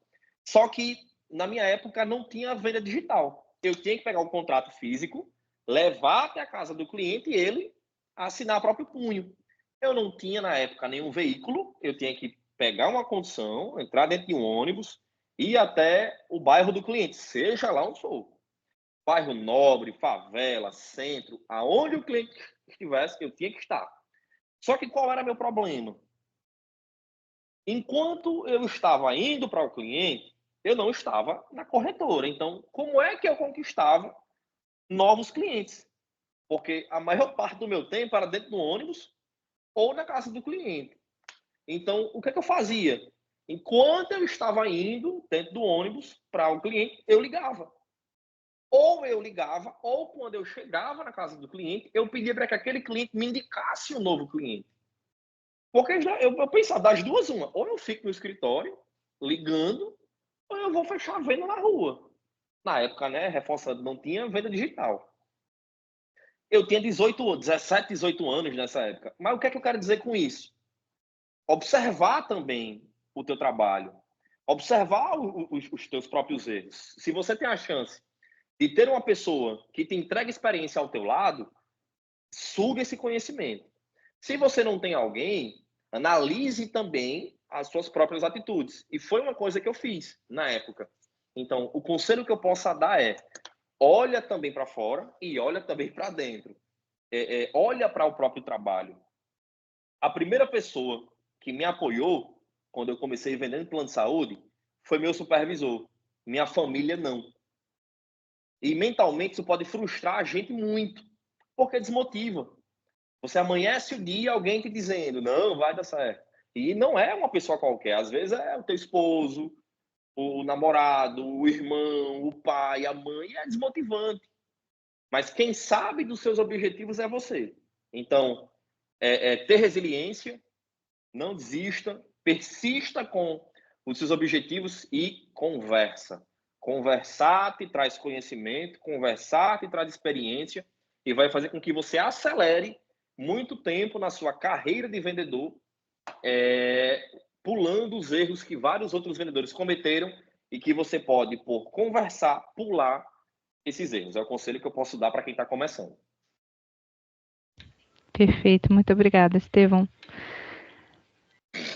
Só que, na minha época, não tinha venda digital. Eu tinha que pegar um contrato físico, levar até a casa do cliente e ele assinar a próprio punho. Eu não tinha, na época, nenhum veículo, eu tinha que pegar uma condução, entrar dentro de um ônibus, ir até o bairro do cliente, seja lá onde for. Bairro nobre, favela, centro, aonde o cliente estivesse, eu tinha que estar. Só que qual era meu problema? Enquanto eu estava indo para o cliente, eu não estava na corretora. Então, como é que eu conquistava novos clientes? Porque a maior parte do meu tempo era dentro do ônibus ou na casa do cliente. Então, o que é que eu fazia? Enquanto eu estava indo dentro do ônibus para o cliente, eu ligava. Ou eu ligava, ou quando eu chegava na casa do cliente, eu pedia para que aquele cliente me indicasse um novo cliente. Porque eu pensava, das duas, uma. Ou eu fico no escritório, ligando, ou eu vou fechar a venda na rua. Na época, né, reforçando, não tinha venda digital. Eu tinha 17, 18 anos nessa época. Mas o que é que eu quero dizer com isso? Observar também o teu trabalho. Observar os teus próprios erros. Se você tem a chance de ter uma pessoa que te entrega experiência ao teu lado, suga esse conhecimento. Se você não tem alguém, analise também as suas próprias atitudes. E foi uma coisa que eu fiz na época. Então, o conselho que eu posso dar é: olha também para fora e olha também para dentro. Olha para o próprio trabalho. A primeira pessoa que me apoiou quando eu comecei vendendo plano de saúde foi meu supervisor. Minha família não. E mentalmente isso pode frustrar a gente muito, porque desmotiva. Você amanhece o dia alguém te dizendo, não, vai dar certo. E não é uma pessoa qualquer. Às vezes é o teu esposo, o namorado, o irmão, o pai, a mãe. É desmotivante. Mas quem sabe dos seus objetivos é você. Então, ter resiliência, não desista, persista com os seus objetivos e conversa. Conversar te traz conhecimento, conversar te traz experiência e vai fazer com que você acelere muito tempo na sua carreira de vendedor, pulando os erros que vários outros vendedores cometeram e que você pode, por conversar, pular esses erros. É o conselho que eu posso dar para quem está começando. Perfeito, muito obrigada, Estevão.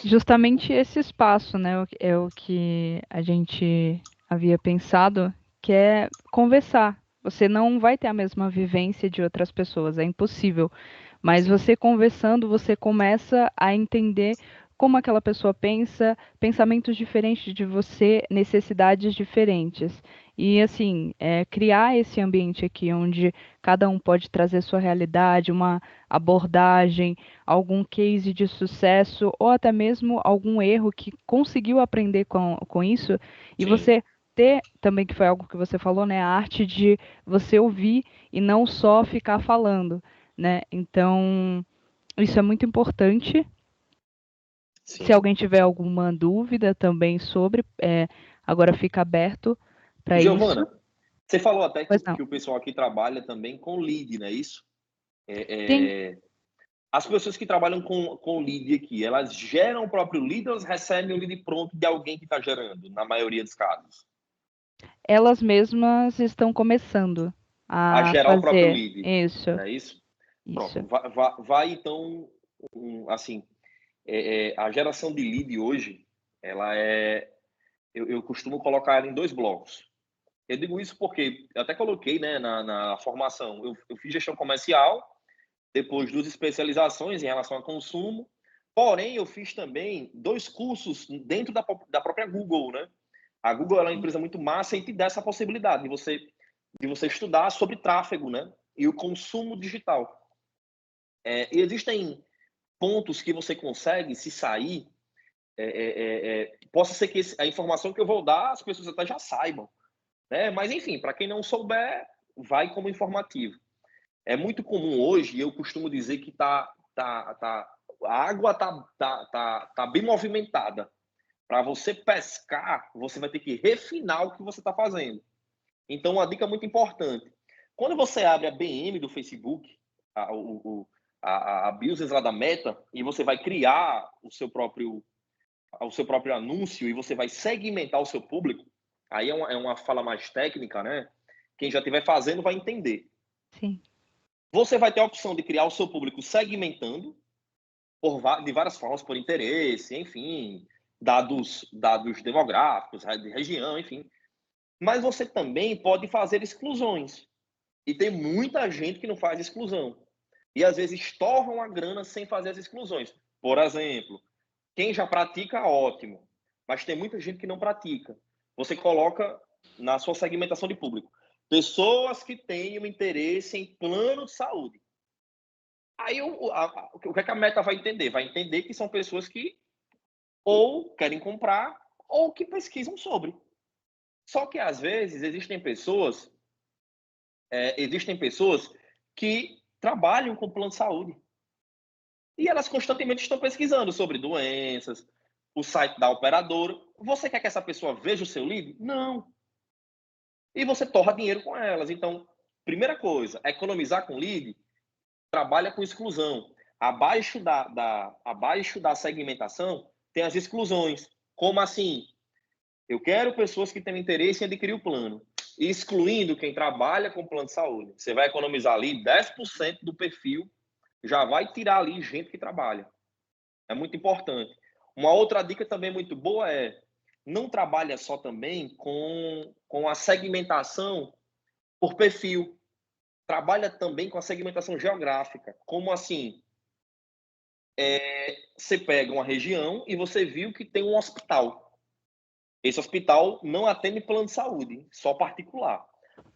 Justamente esse espaço, né, é o que a gente havia pensado, que é conversar. Você não vai ter a mesma vivência de outras pessoas, é impossível. Mas você conversando, você começa a entender como aquela pessoa pensa, pensamentos diferentes de você, necessidades diferentes. E, assim, criar esse ambiente aqui onde cada um pode trazer sua realidade, uma abordagem, algum case de sucesso, ou até mesmo algum erro que conseguiu aprender com isso, e Sim. você ter também, que foi algo que você falou, né, a arte de você ouvir e não só ficar falando, né? Então, isso é muito importante. Sim. Se alguém tiver alguma dúvida também sobre, agora fica aberto para isso. Giovana, você falou até Pois não. que o pessoal aqui trabalha também com lead, não é isso? Sim. As pessoas que trabalham com lead aqui, elas geram o próprio lead ou elas recebem o lead pronto de alguém que está gerando, na maioria dos casos? Elas mesmas estão começando A a gerar o próprio fazer lead, isso. não é isso? Isso. Pronto, vai então, assim, a geração de lead hoje, ela eu costumo colocar ela em 2 blocos. Eu digo isso porque eu até coloquei, né, na formação, eu fiz gestão comercial, depois 2 especializações em relação a consumo, porém eu fiz também 2 cursos dentro da própria Google, né? A Google ela é uma empresa muito massa e te dá essa possibilidade de você estudar sobre tráfego, né? E o consumo digital. E existem pontos que você consegue se sair. Possa ser que a informação que eu vou dar as pessoas até já saibam, né? Mas enfim, para quem não souber, vai como informativo. É muito comum hoje, e eu costumo dizer que a água tá bem movimentada. Para você pescar, você vai ter que refinar o que você está fazendo. Então, uma dica muito importante. Quando você abre a BM do Facebook, a business lá da Meta, e você vai criar o seu próprio anúncio e você vai segmentar o seu público, aí é uma fala mais técnica, né? Quem já estiver fazendo vai entender. Sim. Você vai ter a opção de criar o seu público segmentando de várias formas, por interesse, enfim, dados demográficos, de região, enfim. Mas você também pode fazer exclusões. E tem muita gente que não faz exclusão. E às vezes torram a grana sem fazer as exclusões. Por exemplo, quem já pratica, ótimo. Mas tem muita gente que não pratica. Você coloca na sua segmentação de público pessoas que tenham interesse em plano de saúde. Aí o que é que a Meta vai entender? Vai entender que são pessoas que ou querem comprar ou que pesquisam sobre. Só que às vezes existem pessoas que trabalham com plano de saúde e elas constantemente estão pesquisando sobre doenças, o site da operadora. Você quer que essa pessoa veja o seu lead? Não. E você torra dinheiro com elas. Então, primeira coisa, economizar com lead, trabalha com exclusão. Abaixo da segmentação tem as exclusões. Como assim? Eu quero pessoas que tenham interesse em adquirir o plano, excluindo quem trabalha com plano de saúde. Você vai economizar ali 10% do perfil, já vai tirar ali gente que trabalha. É muito importante. Uma outra dica também muito boa é não trabalha só também com a segmentação por perfil. Trabalha também com a segmentação geográfica. Como assim? Você pega uma região e você viu que tem um hospital. Esse hospital não atende plano de saúde, só particular.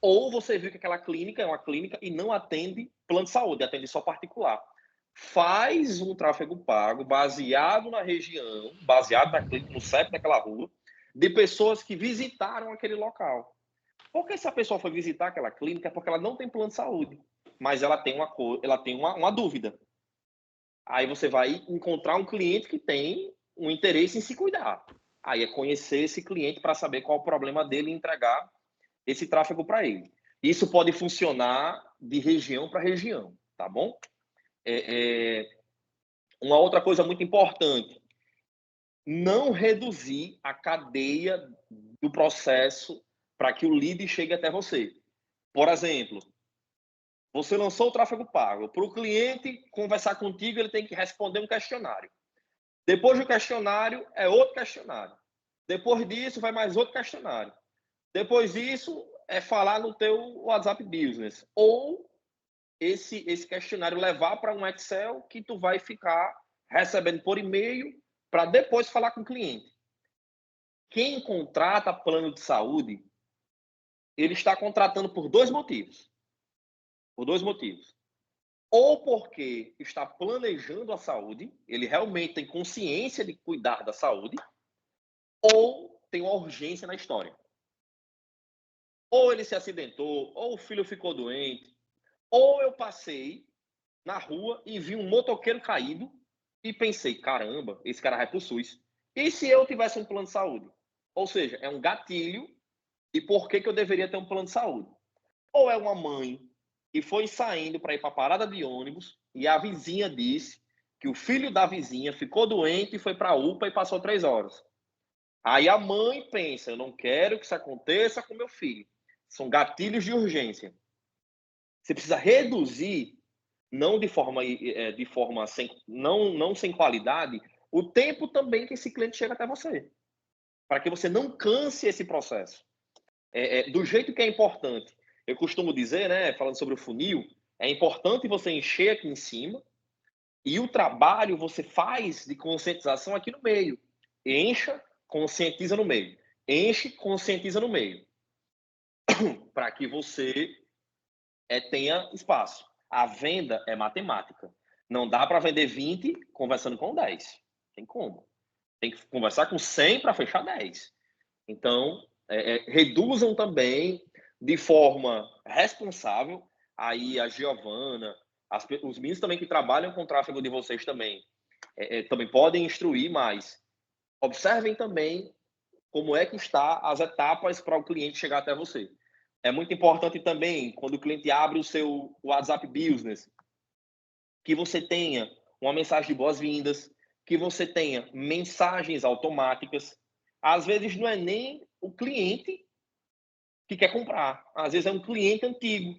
Ou você viu que aquela clínica é uma clínica e não atende plano de saúde, atende só particular. Faz um tráfego pago baseado na região, baseado na clínica, no CEP daquela rua, de pessoas que visitaram aquele local. Porque se a pessoa foi visitar aquela clínica é porque ela não tem plano de saúde, mas ela tem uma dúvida. Aí você vai encontrar um cliente que tem um interesse em se cuidar. Aí é conhecer esse cliente para saber qual é o problema dele e entregar esse tráfego para ele. Isso pode funcionar de região para região, tá bom? Uma outra coisa muito importante, não reduzir a cadeia do processo para que o lead chegue até você. Por exemplo, você lançou o tráfego pago. Para o cliente conversar contigo, ele tem que responder um questionário. Depois do questionário, é outro questionário. Depois disso, vai mais outro questionário. Depois disso, é falar no teu WhatsApp Business. Ou esse questionário levar para um Excel que tu vai ficar recebendo por e-mail para depois falar com o cliente. Quem contrata plano de saúde, ele está contratando por dois motivos. Por dois motivos. Ou porque está planejando a saúde, ele realmente tem consciência de cuidar da saúde, ou tem uma urgência na história. Ou ele se acidentou, ou o filho ficou doente, ou eu passei na rua e vi um motoqueiro caído e pensei, caramba, esse cara vai pro SUS. E se eu tivesse um plano de saúde? Ou seja, é um gatilho de por que eu deveria ter um plano de saúde. Ou é uma mãe que foi saindo para ir para a parada de ônibus e a vizinha disse que o filho da vizinha ficou doente e foi para a UPA e passou 3 horas. Aí a mãe pensa, eu não quero que isso aconteça com meu filho. São gatilhos de urgência. Você precisa reduzir, não de forma sem, não sem qualidade, o tempo também que esse cliente chega até você. Para que você não canse esse processo. Do jeito que é importante. Eu costumo dizer, né, falando sobre o funil, é importante você encher aqui em cima e o trabalho você faz de conscientização aqui no meio. Encha, conscientiza no meio. Enche, conscientiza no meio. Para que você tenha espaço. A venda é matemática. Não dá para vender 20 conversando com 10. Tem como. Tem que conversar com 100 para fechar 10. Então, reduzam também de forma responsável. Aí a Giovana, os meninos também que trabalham com o tráfego de vocês também, também podem instruir, mas observem também como é que está as etapas para o cliente chegar até você. É muito importante também, quando o cliente abre o seu WhatsApp Business, que você tenha uma mensagem de boas-vindas, que você tenha mensagens automáticas. Às vezes não é nem o cliente que quer comprar. Às vezes é um cliente antigo.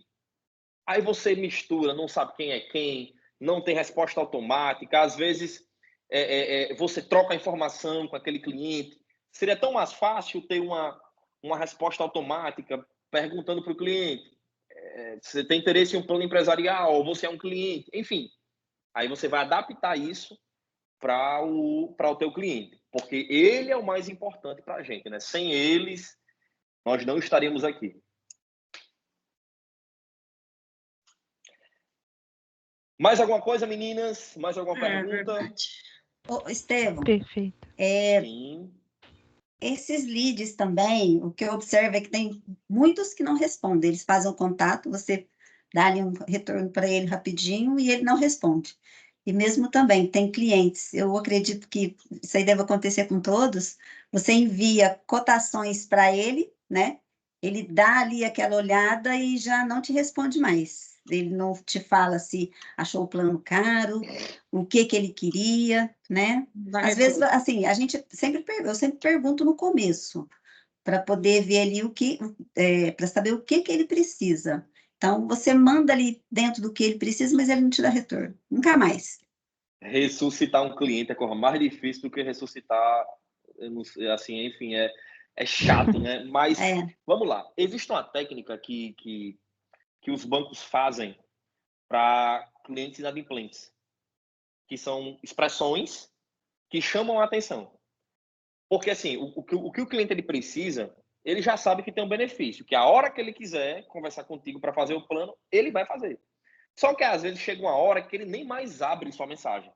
Aí você mistura, não sabe quem é quem, não tem resposta automática. Às vezes você troca a informação com aquele cliente. Seria tão mais fácil ter uma resposta automática perguntando para o cliente você tem interesse em um plano empresarial, ou você é um cliente, enfim. Aí você vai adaptar isso para o teu cliente, porque ele é o mais importante para a gente, né? Sem eles, nós não estaríamos aqui. Mais alguma coisa, meninas? Mais alguma pergunta? Estevão, Perfeito. Sim. Esses leads também, o que eu observo é que tem muitos que não respondem. Eles fazem o contato, você dá ali um retorno para ele rapidinho e ele não responde. E mesmo também, tem clientes, eu acredito que isso aí deve acontecer com todos, você envia cotações para ele, né? Ele dá ali aquela olhada e já não te responde mais. Ele não te fala se achou o plano caro, o que ele queria, né? Às vezes, assim, eu sempre pergunto no começo, para poder ver ali para saber o que ele precisa. Então, você manda ali dentro do que ele precisa, mas ele não te dá retorno. Nunca mais. Ressuscitar um cliente é a coisa mais difícil do que ressuscitar, eu não sei, assim, enfim, é chato, né? Mas, vamos lá. Existe uma técnica que os bancos fazem para clientes inadimplentes, que são expressões que chamam a atenção. Porque, assim, o que o cliente ele precisa, ele já sabe que tem um benefício, que a hora que ele quiser conversar contigo para fazer o plano, ele vai fazer. Só que, às vezes, chega uma hora que ele nem mais abre sua mensagem.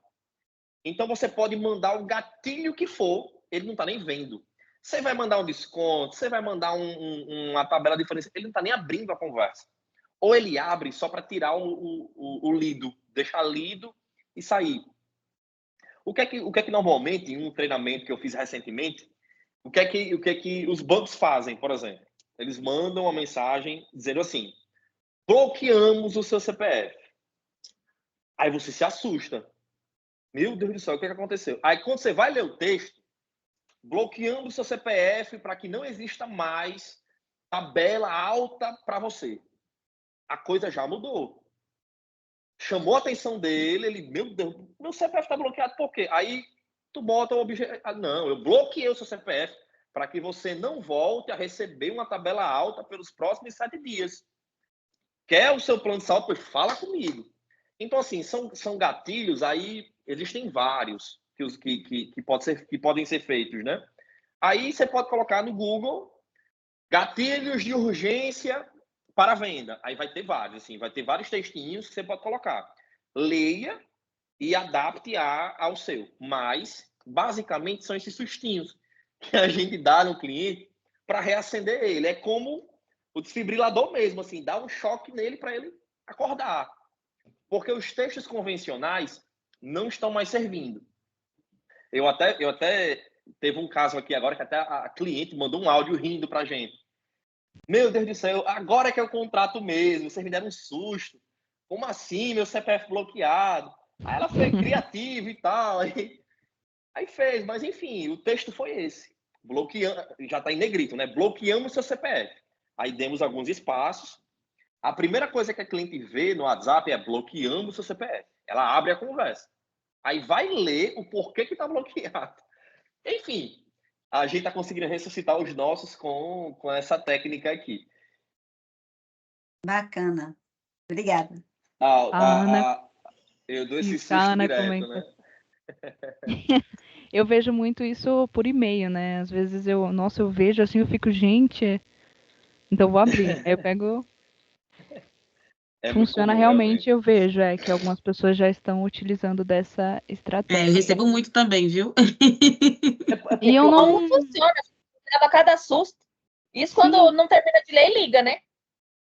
Então, você pode mandar o gatilho que for, ele não está nem vendo. Você vai mandar um desconto, você vai mandar uma tabela diferente, ele não está nem abrindo a conversa. Ou ele abre só para tirar o lido, deixar lido e sair. O que é que normalmente, em um treinamento que eu fiz recentemente, o que é que os bancos fazem, por exemplo? Eles mandam uma mensagem dizendo assim: bloqueamos o seu CPF. Aí você se assusta. Meu Deus do céu, o que aconteceu? Aí quando você vai ler o texto, bloqueando o seu CPF para que não exista mais tabela alta para você. A coisa já mudou. Chamou a atenção dele, ele, meu Deus, meu CPF está bloqueado por quê? Aí tu bota o objeto. Não, eu bloqueei o seu CPF para que você não volte a receber uma tabela alta pelos próximos 7 dias. Quer o seu plano de saúde? Pois fala comigo. Então, assim, são gatilhos, aí existem vários que podem ser feitos, né? Aí você pode colocar no Google gatilhos de urgência para venda. Aí vai ter vários, assim, vai ter vários textinhos que você pode colocar. Leia e adapte ao seu. Mas, basicamente, são esses sustinhos que a gente dá no cliente para reacender ele. É como o desfibrilador mesmo, assim, dá um choque nele para ele acordar. Porque os textos convencionais não estão mais servindo. Eu até teve um caso aqui agora que até a cliente mandou um áudio rindo para a gente. Meu Deus do céu, agora que é o contrato mesmo, vocês me deram um susto. Como assim, meu CPF bloqueado? Aí ela foi criativa e tal, aí fez, mas enfim, o texto foi esse. Bloqueando, já está em negrito, né? Bloqueamos seu CPF. Aí demos alguns espaços. A primeira coisa que a cliente vê no WhatsApp é bloqueamos seu CPF. Ela abre a conversa. Aí vai ler o porquê que está bloqueado. Enfim, a gente está conseguindo ressuscitar os nossos com essa técnica aqui. Bacana. Obrigada. Eu dou esse Isso, susto a Ana direto, comenta. né? Eu vejo muito isso por e-mail, né? Às vezes eu vejo assim, eu fico, gente, então vou abrir. Aí eu pego. É muito Funciona comum, realmente, realmente. eu vejo, que algumas pessoas já estão utilizando dessa Eu estratégia. recebo muito também, viu? E eu Como não. funciona? Leva cada susto. Isso quando não termina de ler, liga, né?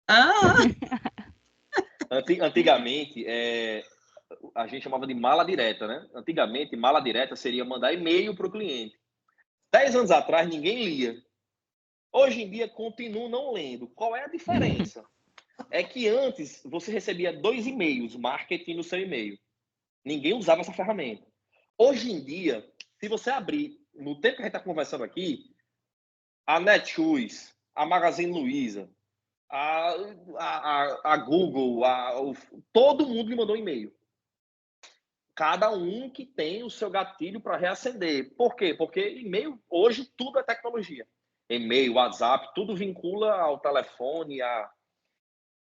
Ah, Antigamente, a gente chamava de mala direta, né? Antigamente, mala direta seria mandar e-mail para o cliente. 10 anos atrás, ninguém lia. Hoje em dia, continuo não lendo. Qual é a diferença? É que antes, você recebia 2 e-mails, marketing no seu e-mail. Ninguém usava essa ferramenta. Hoje em dia, se você abrir, no tempo que a gente está conversando aqui, a Netshoes, a Magazine Luiza, a Google, todo mundo me mandou e-mail. Cada um que tem o seu gatilho para reacender. Por quê? Porque e-mail, hoje, tudo é tecnologia. E-mail, WhatsApp, tudo vincula ao telefone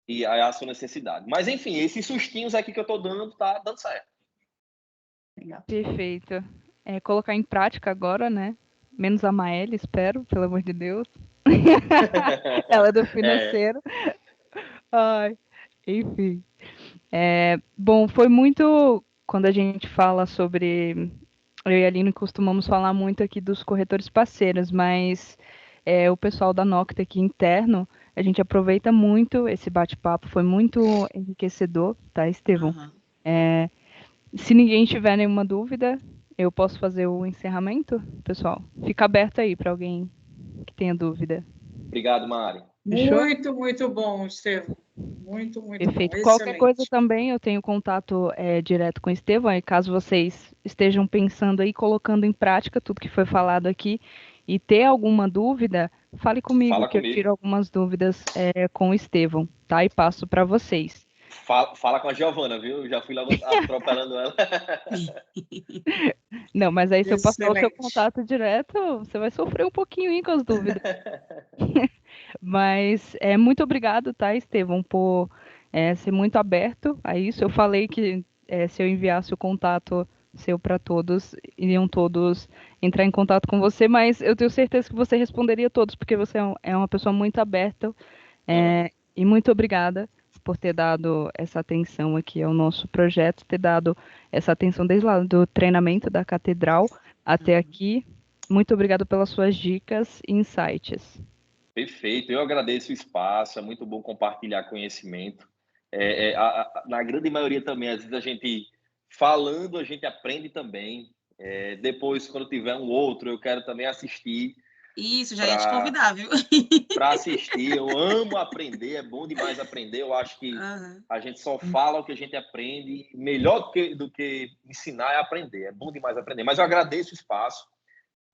e à sua necessidade. Mas, enfim, esses sustinhos aqui que eu estou dando, tá dando certo. Legal. Perfeito. Colocar em prática agora, né? Menos a Maeli, espero, pelo amor de Deus. Ela é do financeiro. Ai, enfim. Bom, foi muito. Quando a gente fala sobre. Eu e a Aline costumamos falar muito aqui dos corretores parceiros, mas o pessoal da Nocta aqui interno, a gente aproveita muito esse bate-papo, foi muito enriquecedor, tá, Estevão? aham. Se ninguém tiver nenhuma dúvida, eu posso fazer o encerramento, pessoal? Fica aberto aí para alguém que tenha dúvida. Obrigado, Mari. Fechou? Muito, muito bom, Estevão. Muito, muito Perfeito. bom. Qualquer coisa Excelente. também, eu tenho contato direto com o Estevão, e caso vocês estejam pensando aí, colocando em prática tudo que foi falado aqui, e ter alguma dúvida, fale comigo, Fala que eu comigo. tiro algumas dúvidas com o Estevão, tá? E passo para vocês. Fala com a Giovana, viu? Eu já fui logo atropelando ela. Não, mas aí se eu passar o seu Excelente. contato direto, você vai sofrer um pouquinho aí com as dúvidas. Mas muito obrigado, tá, Estevão, por ser muito aberto a isso. Eu falei que se eu enviasse o contato seu para todos, iriam todos entrar em contato com você, mas eu tenho certeza que você responderia todos, porque você é uma pessoa muito aberta. E muito obrigada por ter dado essa atenção aqui ao nosso projeto, ter dado essa atenção desde lá do treinamento da Catedral até aqui. Muito obrigada pelas suas dicas e insights. Perfeito, eu agradeço o espaço, é muito bom compartilhar conhecimento. Na grande maioria também, às vezes a gente falando, a gente aprende também. Depois, quando tiver um outro, eu quero também assistir. Isso, já ia te convidar, viu? Para assistir. Eu amo aprender, é bom demais aprender. Eu acho que a gente só fala o que a gente aprende. Melhor do que ensinar é aprender. É bom demais aprender. Mas eu agradeço o espaço.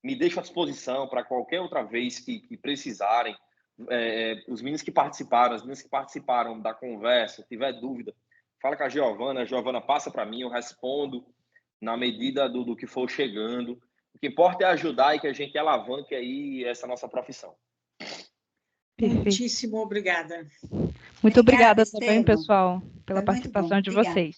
Me deixo à disposição para qualquer outra vez que precisarem. Os meninos que participaram, as meninas que participaram da conversa, se tiver dúvida, fala com a Giovana passa para mim, eu respondo na medida do que for chegando. O que importa é ajudar e que a gente alavanque aí essa nossa profissão. Perfeito. Muitíssimo obrigada. Muito obrigada também, Estevão. pessoal, pela Foi muito participação bom. de Obrigada. vocês.